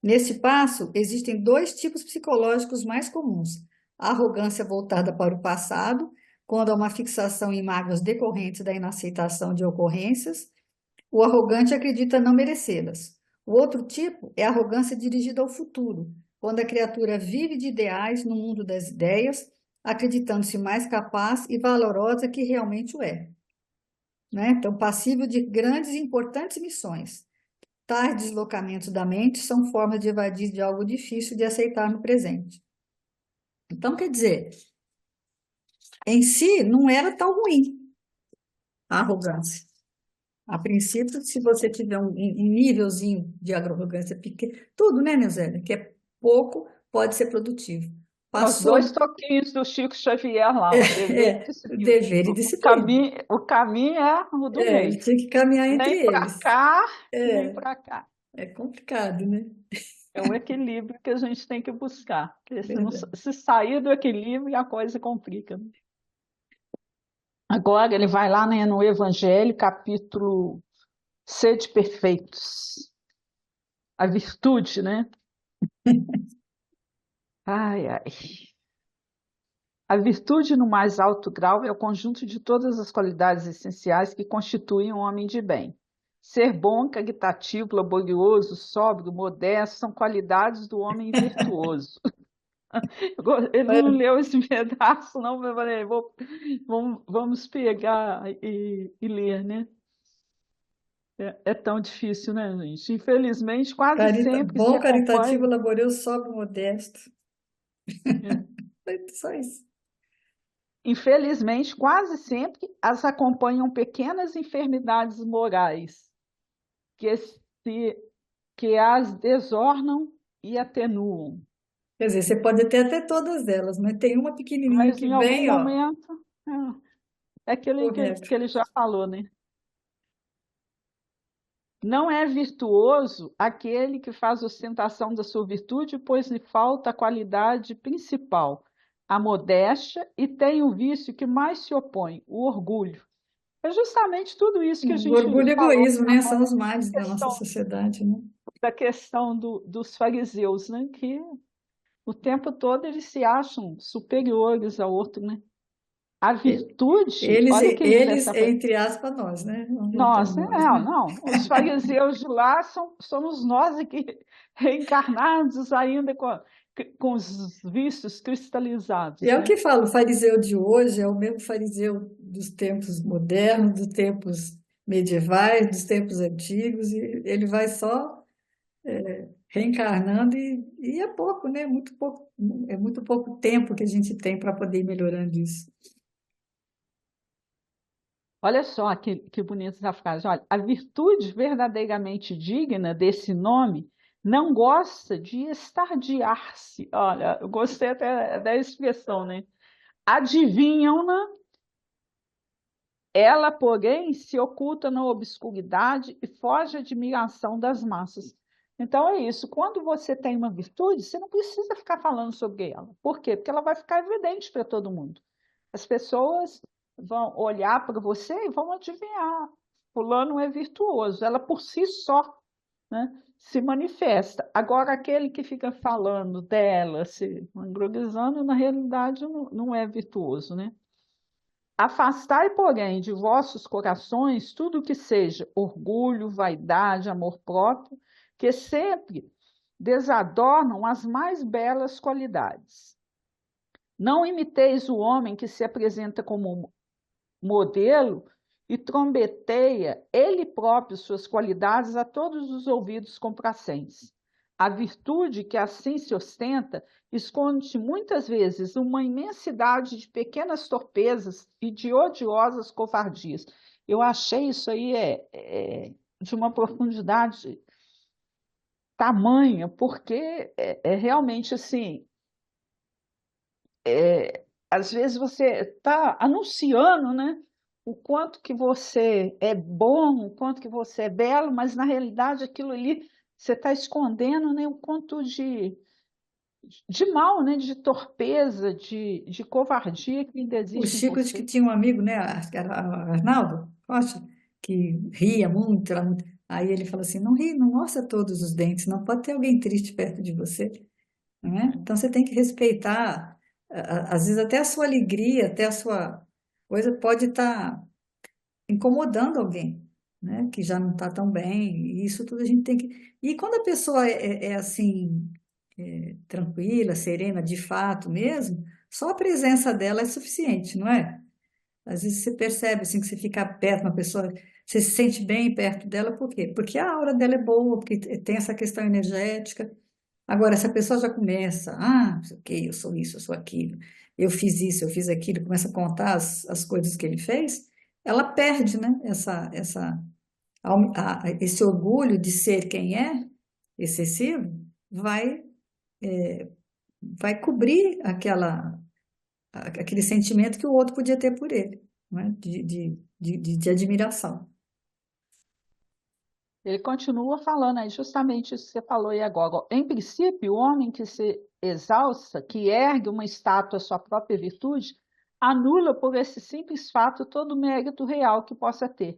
Neste passo, existem dois tipos psicológicos mais comuns: a arrogância voltada para o passado, quando há uma fixação em mágoas decorrentes da inaceitação de ocorrências, o arrogante acredita não merecê-las. O outro tipo é a arrogância dirigida ao futuro, quando a criatura vive de ideais no mundo das ideias, acreditando-se mais capaz e valorosa que realmente o é. Né? Então, passível de grandes e importantes missões. Tais deslocamentos da mente são formas de evadir de algo difícil de aceitar no presente. Então, quer dizer, em si não era tão ruim a arrogância. A princípio, se você tiver um nívelzinho de arrogância pequeno, tudo, né, Neusélia? Que é pouco, pode ser produtivo. Os Passou, dois toquinhos do Chico Xavier lá, ó, dever e disciplina. dever e disciplina. O caminho é o do Ele meio. tinha que caminhar entre Nem para eles. cá, nem É, para cá. é complicado, né? É o equilíbrio que a gente tem que buscar. Porque Verdade. se sair do equilíbrio, a coisa complica, né? Agora ele vai lá, né, no Evangelho, capítulo Sede Perfeitos. A virtude, né? Ai, ai. A virtude, no mais alto grau, é o conjunto de todas as qualidades essenciais que constituem um homem de bem. Ser bom, caritativo, laborioso, sóbrio, modesto são qualidades do homem virtuoso. Ele não leu esse pedaço, não, mas eu falei, vamos pegar e ler, né? É tão difícil, né, gente? Infelizmente, quase sempre se Bom, caritativo, acompanha. laborioso, sóbrio, modesto. É. Só isso. Infelizmente, quase sempre as acompanham pequenas enfermidades morais se, que as desornam e atenuam. Quer dizer, você pode ter até todas elas, mas tem uma pequenininha Mas que em algum vem, ó, momento, é aquele correto. que ele já falou, né? Não é virtuoso aquele que faz ostentação da sua virtude, pois lhe falta a qualidade principal, a modéstia, e tem o vício que mais se opõe, o orgulho. É justamente tudo isso que a O gente orgulho e o falou egoísmo, né? São os males da nossa questão, sociedade, né? da questão dos fariseus, né? Que o tempo todo eles se acham superiores ao outro, né? A E- virtude, Eles, olha que eles, interessante. entre aspas, nós, né? Vamos botar Nós, nós, não, né? não. Os fariseus de lá somos nós aqui, reencarnados ainda com os vícios E cristalizados, é o né? que falo, o fariseu de hoje é o mesmo fariseu dos tempos modernos, dos tempos medievais, dos tempos antigos, e ele vai só reencarnando e é pouco, né? É muito pouco tempo que a gente tem para poder ir melhorando isso. Olha só que bonita essa frase. Olha, a virtude verdadeiramente digna desse nome não gosta de estardear-se. Olha, eu gostei até da expressão, né? Adivinham-na, ela, porém, se oculta na obscuridade e foge à admiração das massas. Então é isso. Quando você tem uma virtude, você não precisa ficar falando sobre ela. Por quê? Porque ela vai ficar evidente para todo mundo. As pessoas vão olhar para você e vão adivinhar. Fulano é virtuoso. Ela por si só, né, se manifesta. Agora, aquele que fica falando dela, se vangloriando, na realidade não é virtuoso, né? Afastai, porém, de vossos corações tudo que seja orgulho, vaidade, amor próprio, que sempre desadornam as mais belas qualidades. Não imiteis o homem que se apresenta como modelo e trombeteia ele próprio suas qualidades a todos os ouvidos complacentes. A virtude que assim se ostenta esconde muitas vezes uma imensidade de pequenas torpezas e de odiosas covardias. Eu achei isso aí de uma profundidade tamanha, porque é realmente assim, às vezes você está anunciando, né, o quanto que você é bom, o quanto que você é belo, mas na realidade aquilo ali você está escondendo, né, o quanto de mal, né, de torpeza, de covardia que ainda O existe em Chico disse que você. tinha um amigo, né, acho que era Arnaldo Rocha, que ria muito, era muito. Aí ele falou assim: não ri, não mostra todos os dentes, não pode ter alguém triste perto de você, né? Então você tem que respeitar, às vezes até a sua alegria, até a sua coisa pode estar incomodando alguém, né? Que já não está tão bem. E isso tudo a gente tem que. E quando a pessoa é assim, tranquila, serena, de fato mesmo, só a presença dela é suficiente, não é? Às vezes você percebe assim que você fica perto de uma pessoa, você se sente bem perto dela, por quê? Porque a aura dela é boa, porque tem essa questão energética. Agora, se a pessoa já começa, não sei o quê, eu sou isso, eu sou aquilo, eu fiz isso, eu fiz aquilo, começa a contar as coisas que ele fez, ela perde, né, esse orgulho de ser quem é, excessivo, vai, vai cobrir aquele sentimento que o outro podia ter por ele, não é? De admiração. Ele continua falando aí justamente isso que você falou aí agora. Em princípio, o homem que se exalça, que ergue uma estátua à sua própria virtude, anula por esse simples fato todo o mérito real que possa ter.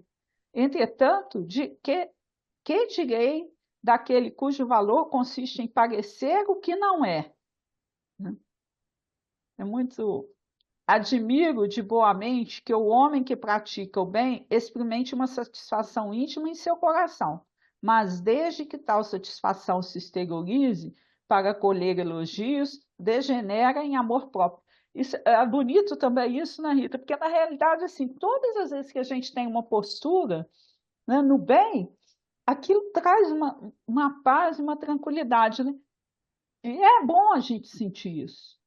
Entretanto, que direi daquele cujo valor consiste em parecer o que não é? Né? É muito. Admiro de boa mente que o homem que pratica o bem experimente uma satisfação íntima em seu coração, mas desde que tal satisfação se exteriorize para colher elogios, degenera em amor próprio. Isso, é bonito também isso, né, Rita? Porque na realidade, assim, todas as vezes que a gente tem uma postura, né, no bem, aquilo traz uma paz, uma tranquilidade, né? E é bom a gente sentir isso,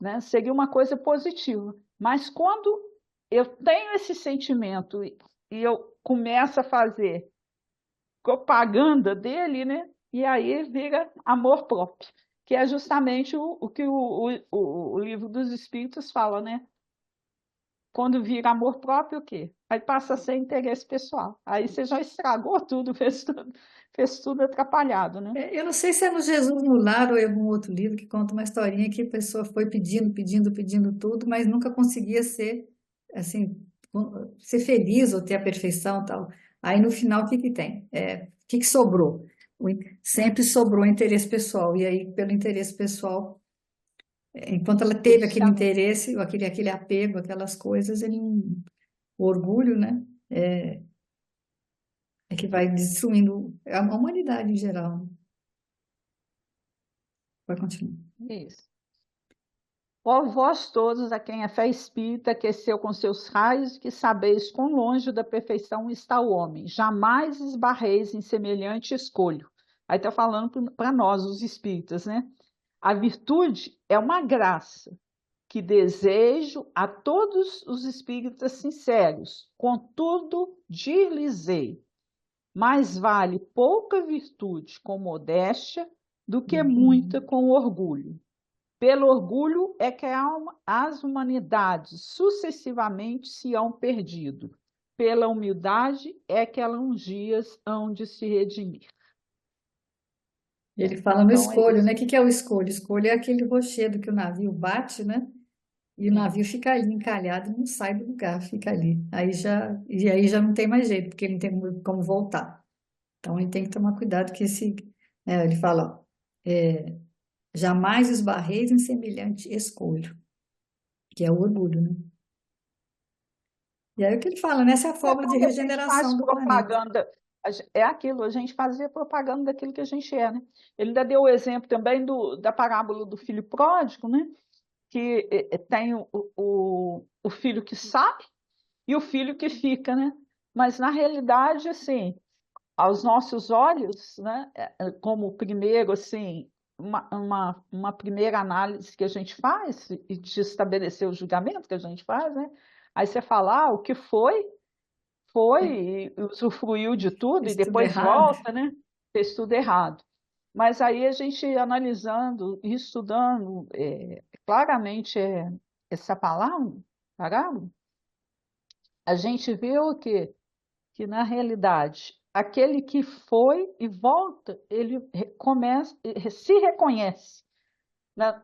né? Seria uma coisa positiva. Mas quando eu tenho esse sentimento e eu começo a fazer propaganda dele, né? E aí vira amor próprio, que é justamente o que o livro dos Espíritos fala, né? Quando vira amor próprio, o quê? Aí passa a ser interesse pessoal. Aí você já estragou tudo, fez tudo atrapalhado, né? Eu não sei se é no Jesus no Lar ou em algum outro livro que conta uma historinha que a pessoa foi pedindo, pedindo, pedindo tudo, mas nunca conseguia ser, assim, ser feliz ou ter a perfeição e tal. Aí no final, o que que tem? O que que sobrou? Sempre sobrou interesse pessoal. E aí, pelo interesse pessoal, enquanto ela Ele teve se aquele interesse, ou aquele apego, aquelas coisas, o orgulho, né? É que vai destruindo a humanidade em geral, né? Vai continuar. Isso. Ó vós todos a quem a fé espírita aqueceu com seus raios, que sabeis quão longe da perfeição está o homem, jamais esbarreis em semelhante escolho. Aí está falando para nós, os espíritas, né? A virtude é uma graça que desejo a todos os espíritas sinceros, contudo, dir-lhes-ei, mais vale pouca virtude com modéstia do que muita com orgulho. Pelo orgulho é que as humanidades sucessivamente se hão perdido. Pela humildade é que elas uns dias hão de se redimir. Ele Né? fala no Então é escolho, isso. né? O que que é o escolho? Escolho é aquele rochedo que o navio bate, né? E o Sim, navio fica ali encalhado, não sai do lugar, fica ali. E aí já não tem mais jeito, porque não tem como voltar. Então ele tem que tomar cuidado que ele fala, ó, jamais esbarreis em semelhante escolho, que é o orgulho, né? E aí o que ele fala, né? Essa é a é fórmula de quando a gente faz regeneração do planeta. propaganda, é aquilo, a gente fazia propaganda daquilo que a gente é, né? Ele ainda deu o exemplo também da parábola do filho pródigo, né? Que tem o filho que sai e o filho que fica, né? Mas na realidade, assim, aos nossos olhos, né, como primeiro, assim, uma primeira análise que a gente faz e de estabelecer o julgamento que a gente faz, né? Aí você fala, o que foi, e usufruiu de tudo e Fez tudo depois errado. volta, né? Fez tudo errado. Mas aí a gente analisando e estudando claramente essa parábola, a gente vê o quê? Que na realidade aquele que foi e volta, ele começa, se reconhece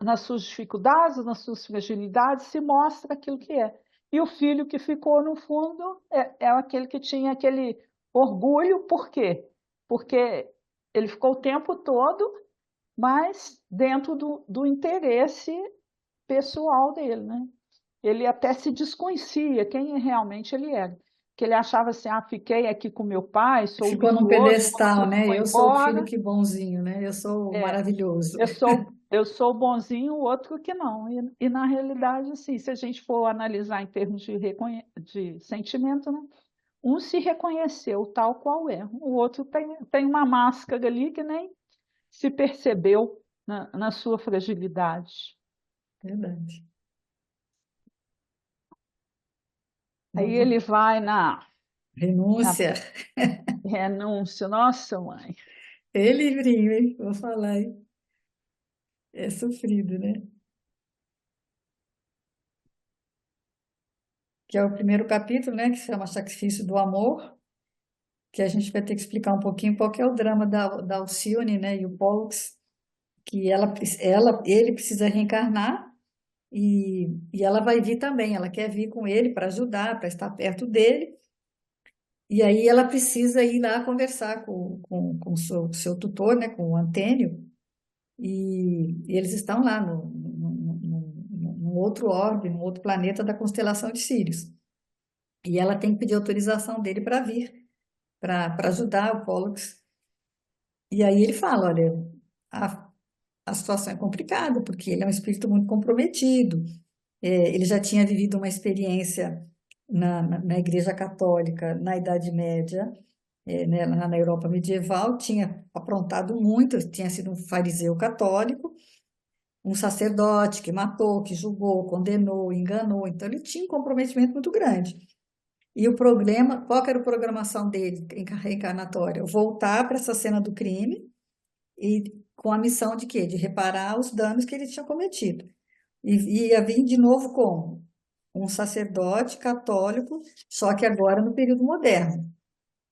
nas suas dificuldades, nas suas fragilidades, se mostra aquilo que é. E o filho que ficou no fundo é aquele que tinha aquele orgulho, por quê? Porque ele ficou o tempo todo, mas dentro do interesse pessoal dele, né? Ele até se desconhecia quem realmente ele era. Que ele achava assim, fiquei aqui com meu pai, sou Ficou num virtuoso, o pedestal, outro né? foi Eu sou o filho embora. que bonzinho, né? Eu sou o É, maravilhoso. eu sou bonzinho, o outro que não. E na realidade, assim, se a gente for analisar em termos de sentimento, né? Um se reconheceu tal qual é, o outro tem uma máscara ali que nem se percebeu na sua fragilidade. Verdade. Aí Vamos. ele vai na Renúncia. renúncia, nossa mãe. É livrinho, hein? Vou falar, hein? É sofrido, né? Que é o primeiro capítulo, né? Que se chama Sacrifício do Amor, que a gente vai ter que explicar um pouquinho qual que é o drama da Alcione, né? E o Pollux, que ele precisa reencarnar e ela vai vir também, ela quer vir com ele para ajudar, para estar perto dele. E aí ela precisa ir lá conversar com o seu tutor, né, com o Antênio, e eles estão lá no outro orbe, no outro planeta da constelação de Sírius. E ela tem que pedir autorização dele para vir, para ajudar o Pollux. E aí ele fala, olha, a, a situação é complicada, porque ele é um espírito muito comprometido. Ele já tinha vivido uma experiência na Igreja Católica na Idade Média, né, lá na Europa medieval, tinha aprontado muito, tinha sido um fariseu católico, um sacerdote que matou, que julgou, condenou, enganou, então ele tinha um comprometimento muito grande. E o problema, qual que era a programação dele reencarnatória? Voltar para essa cena do crime e com a missão de quê? De reparar os danos que ele tinha cometido. E ia vir de novo como? Um sacerdote católico, só que agora no período moderno.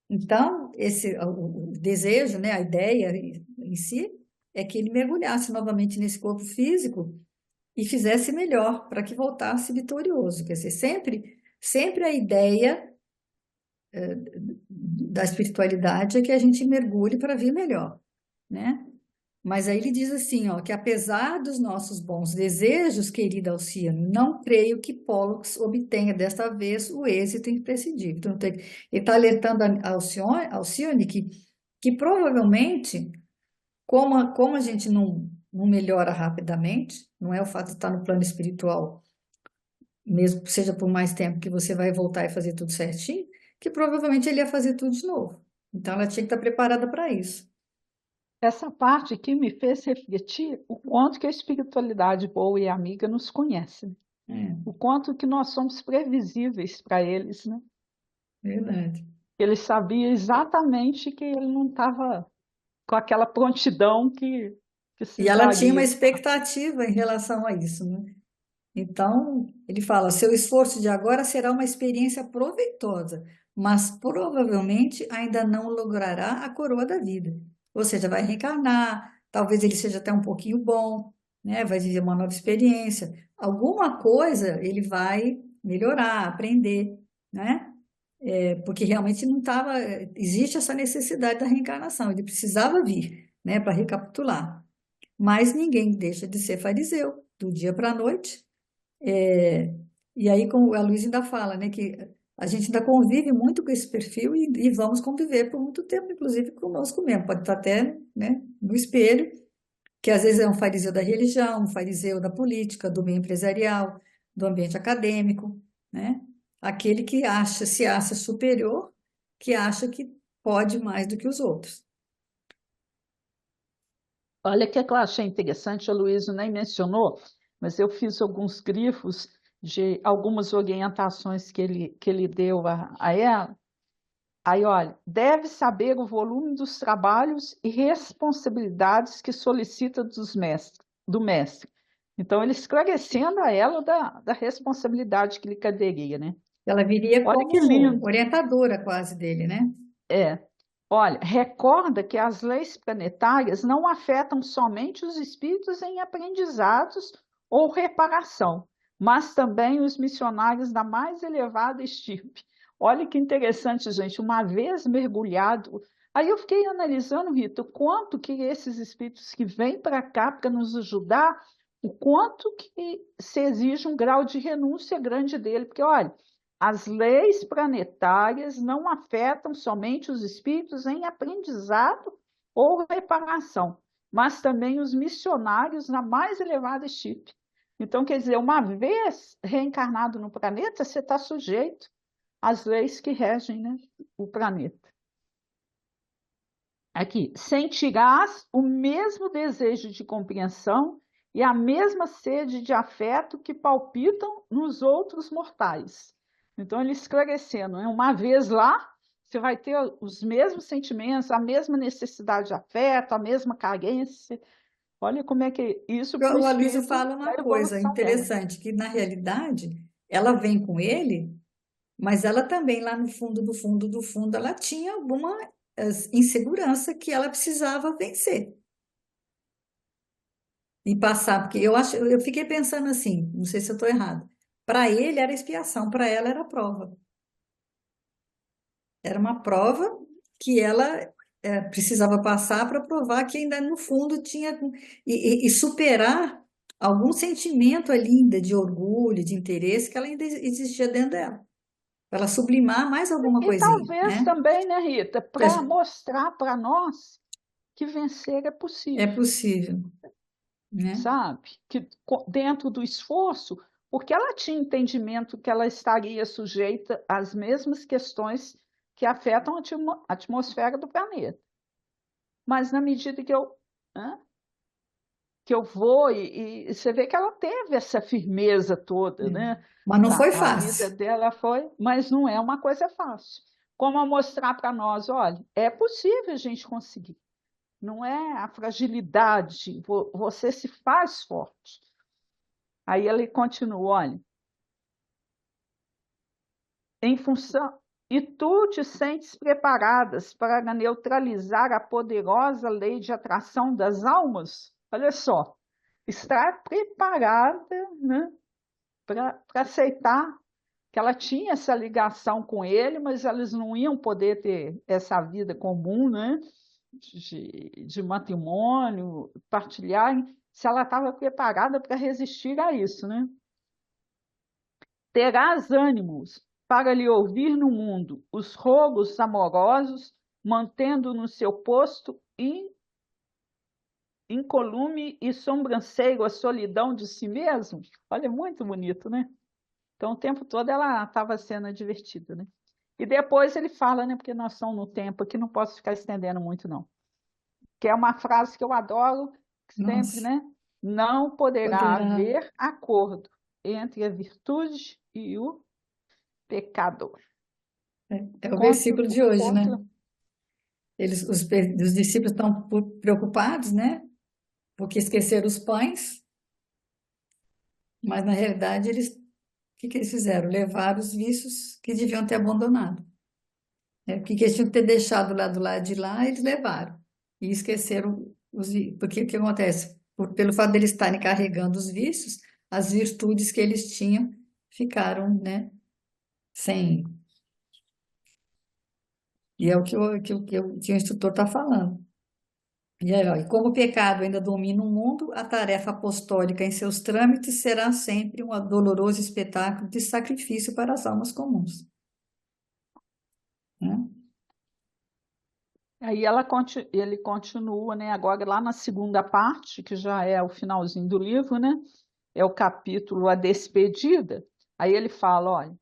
Então, o desejo, né, a ideia em si, é que ele mergulhasse novamente nesse corpo físico e fizesse melhor, para que voltasse vitorioso. Quer dizer, sempre a ideia da espiritualidade é que a gente mergulhe para vir melhor, né? Mas aí ele diz assim, ó, que apesar dos nossos bons desejos, querida Alcione, não creio que Pollux obtenha desta vez o êxito imprescindível. Então, ele está alertando a Alcione que provavelmente, como a gente não melhora rapidamente, não é o fato de estar no plano espiritual, mesmo que seja por mais tempo que você vai voltar e fazer tudo certinho, que provavelmente ele ia fazer tudo de novo. Então, ela tinha que estar preparada para isso. Essa parte aqui me fez refletir o quanto que a espiritualidade boa e amiga nos conhece, né? É, O quanto que nós somos previsíveis para eles, né? verdade. Ele sabia exatamente que ele não estava com aquela prontidão que E ela tinha uma precisaria. expectativa em relação a isso, né? Então, ele fala: seu esforço de agora será uma experiência proveitosa, mas provavelmente ainda não logrará a coroa da vida. Ou seja, vai reencarnar, talvez ele seja até um pouquinho bom, né? Vai viver uma nova experiência. Alguma coisa ele vai melhorar, aprender, né? Porque realmente não estava. Existe essa necessidade da reencarnação, ele precisava vir, né? Para recapitular. Mas ninguém deixa de ser fariseu do dia para a noite. É, e aí, como a Luísa ainda fala, né, que a gente ainda convive muito com esse perfil e vamos conviver por muito tempo, inclusive conosco mesmo. Pode estar até, né, no espelho, que às vezes é um fariseu da religião, um fariseu da política, do meio empresarial, do ambiente acadêmico, né? Aquele que se acha superior, que acha que pode mais do que os outros. Olha que eu achei interessante, a Luísa nem mencionou, mas eu fiz alguns grifos de algumas orientações que ele deu a ela. Aí, olha, deve saber o volume dos trabalhos e responsabilidades que solicita do mestre. Então, ele esclarecendo a ela da responsabilidade que lhe caberia, né? Ela viria Olha que como lindo. orientadora quase dele, né? É. Olha, recorda que as leis planetárias não afetam somente os espíritos em aprendizados ou reparação, mas também os missionários da mais elevada estirpe. Olha que interessante, gente, uma vez mergulhado. Aí eu fiquei analisando, Rita, o quanto que esses espíritos que vêm para cá para nos ajudar, o quanto que se exige um grau de renúncia grande dele, porque olha, as leis planetárias não afetam somente os espíritos em aprendizado ou reparação, mas também os missionários na mais elevada estirpe. Então, quer dizer, uma vez reencarnado no planeta, você está sujeito às leis que regem, né, o planeta. Aqui, sentirás o mesmo desejo de compreensão e a mesma sede de afeto que palpitam nos outros mortais. Então, ele esclarecendo, né? Uma vez lá, você vai ter os mesmos sentimentos, a mesma necessidade de afeto, a mesma carência. Olha como é que isso para o O Aloysio espírito fala é uma a coisa evolução dela. interessante, que na realidade ela vem com ele, mas ela também lá no fundo, do fundo, do fundo, ela tinha alguma insegurança que ela precisava vencer. e passar, porque eu fiquei pensando assim, não sei se eu estou errado. Para ele era expiação, para ela era prova. Era uma prova que ela precisava passar para provar que ainda no fundo tinha e superar algum sentimento ali ainda de orgulho, de interesse que ela ainda existia dentro dela. Para ela sublimar mais alguma E coisinha, talvez né? também, né, Rita, Que a para mostrar para nós que vencer é É possível, possível, né? sabe? Que dentro do esforço, porque ela tinha entendimento que ela estaria sujeita às mesmas questões que afetam a atmosfera do planeta. Mas na medida hã? Que eu vou, e você vê que ela teve essa firmeza toda, É. né? Mas não foi A vida fácil. dela foi, mas não é uma coisa fácil. Como a mostrar para nós, olha, é possível a gente conseguir. Não é a fragilidade, você se faz forte. Aí ele continua, olha, em função, e tu te sentes preparadas para neutralizar a poderosa lei de atração das almas? Olha só, estar preparada, né, para aceitar que ela tinha essa ligação com ele, mas eles não iam poder ter essa vida comum, né, de matrimônio, partilhar, se ela estava preparada para resistir a isso, né? Terás ânimos para lhe ouvir no mundo os rogos amorosos, mantendo no seu posto incolume e sobranceiro a solidão de si mesmo. Olha, muito bonito, né? Então, o tempo todo ela estava sendo divertida, né? E depois ele fala, né? Porque nós estamos no tempo aqui, não posso ficar estendendo muito, não. Que é uma frase que eu adoro, sempre, Nossa, né? Não poderá poderá. haver acordo entre a virtude e o pecado. É o Contra, versículo de hoje, né? contra... Os discípulos estão preocupados, né? Porque esqueceram os pães, mas na realidade o que que eles fizeram? Levaram os vícios que deviam ter abandonado. Né? O que que eles tinham que ter deixado lá do lado de lá, eles levaram. E esqueceram porque o que acontece? Pelo fato deles estarem carregando os vícios, as virtudes que eles tinham ficaram, né? Sem. E é o que o instrutor está falando. E aí, ó, e como o pecado ainda domina o mundo, a tarefa apostólica em seus trâmites será sempre um doloroso espetáculo de sacrifício para as almas comuns. Né? Aí ele continua, né? Agora lá na segunda parte, que já é o finalzinho do livro, né? É o capítulo A Despedida. Aí ele fala, olha,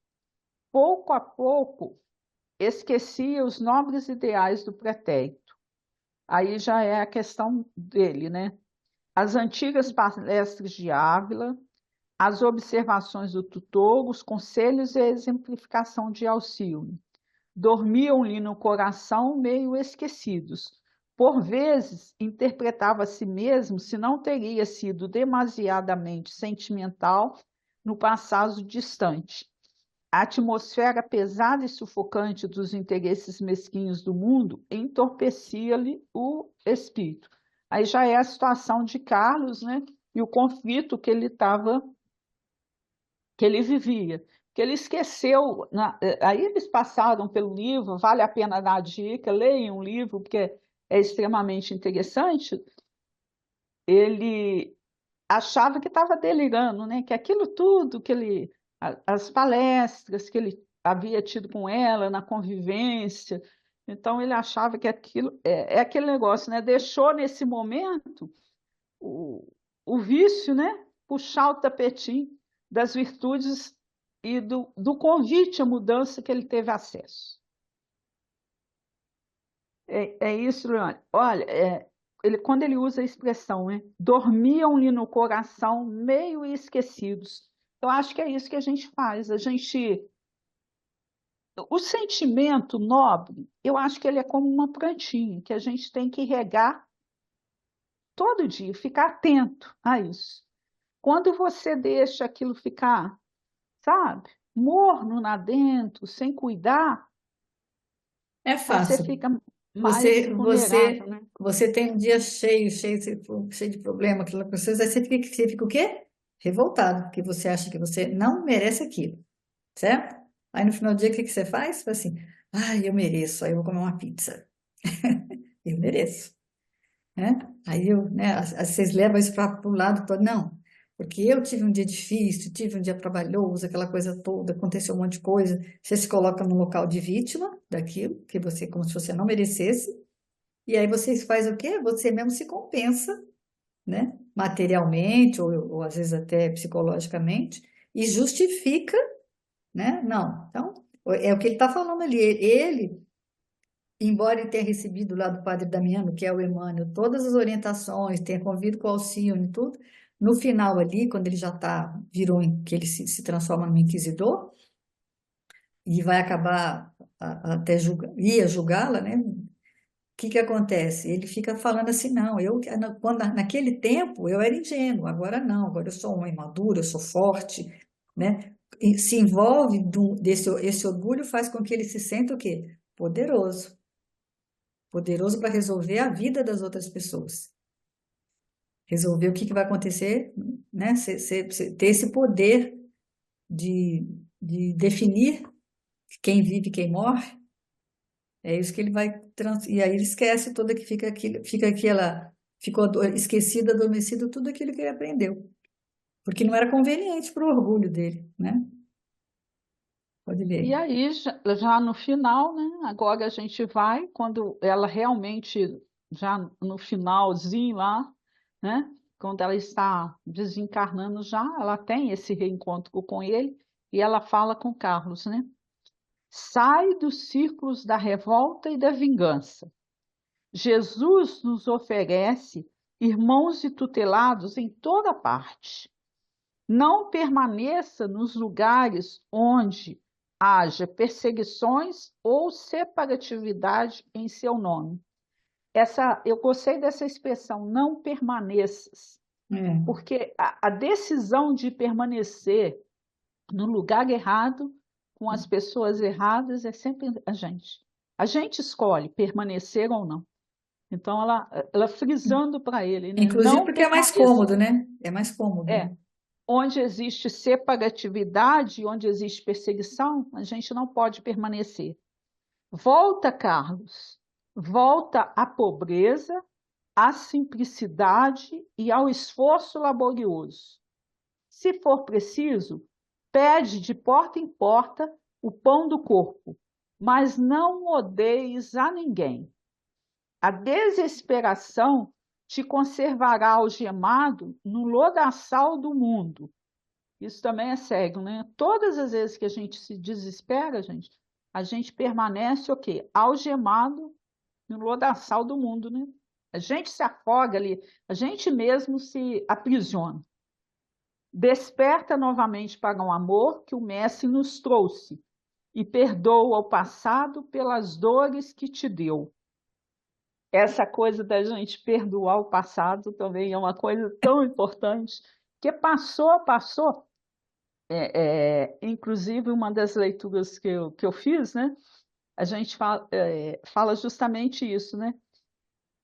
pouco a pouco esquecia os nobres ideais do pretérito. Aí já é a questão dele, né? As antigas palestras de Ávila, as observações do tutor, os conselhos e a exemplificação de Alcíone. Dormiam-lhe no coração meio esquecidos. Por vezes, interpretava a si mesmo se não teria sido demasiadamente sentimental no passado distante. A atmosfera pesada e sufocante dos interesses mesquinhos do mundo entorpecia-lhe o espírito. Aí já é a situação de Carlos, né? E o conflito que ele vivia, que ele esqueceu. Aí eles passaram pelo livro, vale a pena dar a dica, leiam o livro, porque é extremamente interessante. Ele achava que estava delirando, né? Que aquilo tudo que as palestras que ele havia tido com ela na convivência, então ele achava que aquilo é aquele negócio, né? Deixou nesse momento o, o vício, né? Puxar o tapetinho das virtudes e do convite à mudança que ele teve acesso. É isso, Leone. Olha, quando ele usa a expressão, né? Dormiam-lhe no coração meio esquecidos. Eu acho que é isso que a gente faz. O sentimento nobre, eu acho que ele é como uma plantinha que a gente tem que regar todo dia, ficar atento a isso. Quando você deixa aquilo ficar, sabe, morno lá dentro, sem cuidar, É você fácil. fica. mais Você, vulnerável, né? você tem um dia cheio de problema, aquela coisa, aí você fica o quê? Revoltado, porque você acha que você não merece aquilo, certo? Aí no final do dia, o que que você faz? Você fala assim, ai, eu mereço, aí eu vou comer uma pizza. Eu mereço, né? Aí eu, né, vocês levam isso para o lado todo, não, porque eu tive um dia difícil, tive um dia trabalhoso, aquela coisa toda, aconteceu um monte de coisa. Você se coloca no local de vítima daquilo, que você, como se você não merecesse, e aí você faz o quê? Você mesmo se compensa, né? Materialmente, ou às vezes até psicologicamente, e justifica, né? Não, então, é o que ele está falando ali. Ele, embora ele tenha recebido lá do padre Damiano, que é o Emmanuel, todas as orientações, tenha convido com o Alcione e tudo, no final ali, quando ele já está, que ele se transforma no inquisidor, e vai acabar até ia julgá-la, né? Que acontece? Ele fica falando assim, não, naquele tempo eu era ingênuo, agora não, agora eu sou uma imadura, eu sou forte, né? E se envolve esse orgulho faz com que ele se sinta o quê? Poderoso, poderoso para resolver a vida das outras pessoas, resolver o que vai acontecer, né? Ter esse poder de, de definir quem vive e quem morre. É isso que ele vai e aí ele esquece toda que fica aquela ficou esquecido, adormecido tudo aquilo que ele aprendeu, porque não era conveniente para o orgulho dele, né? Pode E ver. aí, já no final, né? Agora a gente vai, quando ela realmente, já no finalzinho lá, né? Quando ela está desencarnando já, ela tem esse reencontro com ele e ela fala com Carlos, né? Sai dos círculos da revolta e da vingança. Jesus nos oferece irmãos e tutelados em toda parte. Não permaneça nos lugares onde haja perseguições ou separatividade em seu nome. Eu gostei dessa expressão, não permaneças, É. porque a decisão de permanecer no lugar errado, com as pessoas erradas, é sempre a gente. A gente escolhe permanecer ou não. Então, ela frisando para ele, né? Inclusive Não porque é mais permaneça. cômodo, né? É mais cômodo, É, né? onde existe separatividade, onde existe perseguição, a gente não pode permanecer. Volta, Carlos, volta à pobreza, à simplicidade e ao esforço laborioso. Se for preciso, pede de porta em porta o pão do corpo, mas não odeies a ninguém. A desesperação te conservará algemado no lodaçal do mundo. Isso também é cego, né? Todas as vezes que a gente se desespera, gente, a gente permanece o quê? Algemado no lodaçal do mundo, né? A gente se afoga ali, a gente mesmo se aprisiona. Desperta novamente para um amor que o Mestre nos trouxe e perdoa o passado pelas dores que te deu. Essa coisa da gente perdoar o passado também é uma coisa tão importante, que passou, passou. Inclusive, uma das leituras que eu fiz, né? A gente fala justamente isso, né?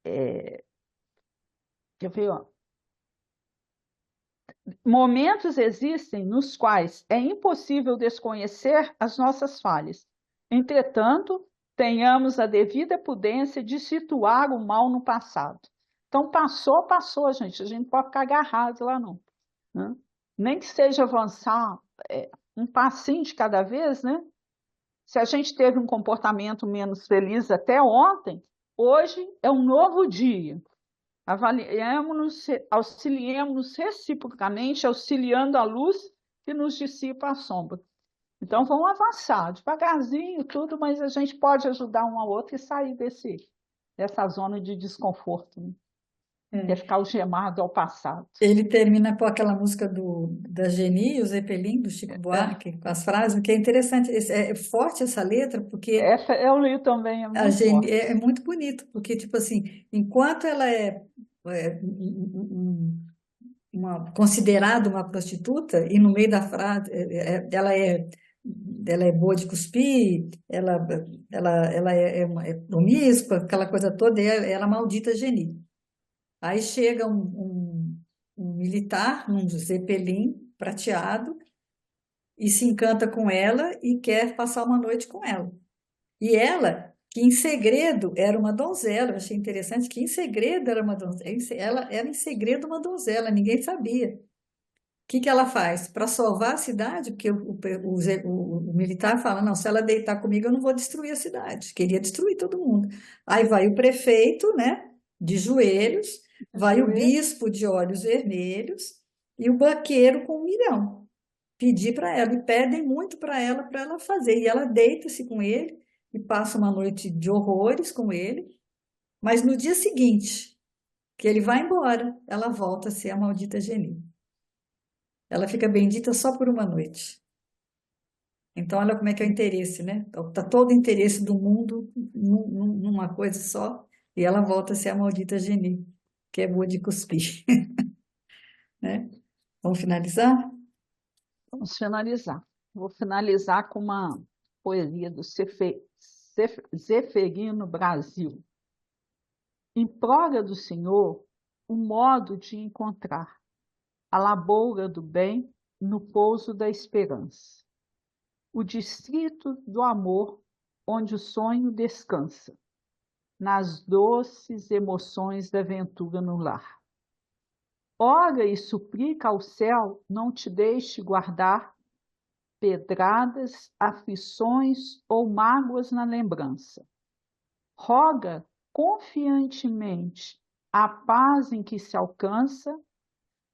Quer ver, ó? Momentos existem nos quais é impossível desconhecer as nossas falhas. Entretanto, tenhamos a devida prudência de situar o mal no passado. Então, passou, passou, gente. A gente não pode ficar agarrado lá, não. Né? Nem que seja avançar um passinho de cada vez, né? Se a gente teve um comportamento menos feliz até ontem, hoje é um novo dia. Avaliemos-nos, auxiliemos-nos reciprocamente, auxiliando a luz que nos dissipa a sombra. Então, vamos avançar devagarzinho, tudo, mas a gente pode ajudar um ao outro e sair dessa zona de desconforto, né? Que é É. ficar algemado ao passado. Ele termina com aquela música da Geni, o Zeppelin, do Chico É, Buarque, com as frases, que é interessante, é forte essa letra, porque essa eu li também, é a muito Geni é forte. muito bonito, porque, tipo assim, enquanto ela é considerada uma prostituta, e no meio da frase, ela é ela é boa de cuspir, ela é promíscua, aquela coisa toda, e ela maldita Geni. Aí chega um militar num Zeppelin prateado e se encanta com ela e quer passar uma noite com ela. E ela, que em segredo era uma donzela, eu achei interessante que em segredo era uma donzela, ela era em segredo uma donzela, ninguém sabia. O que que ela faz? Para salvar a cidade, porque o militar fala, não, se ela deitar comigo eu não vou destruir a cidade, queria destruir todo mundo. Aí vai o prefeito, né, de joelhos, vai o Joelho, bispo de olhos vermelhos e o banqueiro com 1 milhão pedir para ela, e pedem muito para ela fazer. E ela deita-se com ele e passa uma noite de horrores com ele, mas no dia seguinte, que ele vai embora, ela volta a ser a maldita Geni. Ela fica bendita só por uma noite. Então, olha como é que é o interesse, né? Tá todo o interesse do mundo numa coisa só, e ela volta a ser a maldita Geni, que é boa de cuspir, né? Vamos finalizar? vamos finalizar. Vou finalizar com uma poesia do Zeferino Brasil. Implora do Senhor o modo de encontrar a laboura do bem no pouso da esperança, o distrito do amor onde o sonho descansa, nas doces emoções da ventura no lar. Ora e suplica ao céu não te deixe guardar pedradas, aflições ou mágoas na lembrança. Roga confiantemente a paz em que se alcança,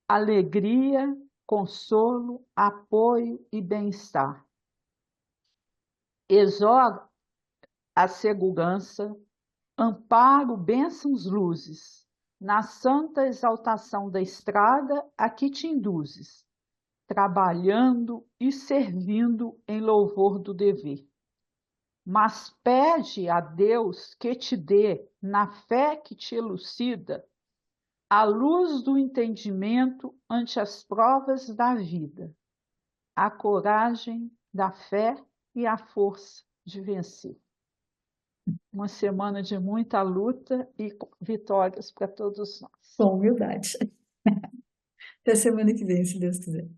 alegria, consolo, apoio e bem-estar. Exora a segurança, amparo, bênçãos, luzes, na santa exaltação da estrada a que te induzes, trabalhando e servindo em louvor do dever. Mas pede a Deus que te dê, na fé que te elucida, a luz do entendimento ante as provas da vida, a coragem da fé e a força de vencer. Uma semana de muita luta e vitórias para todos nós. Com humildade. Até semana que vem, se Deus quiser.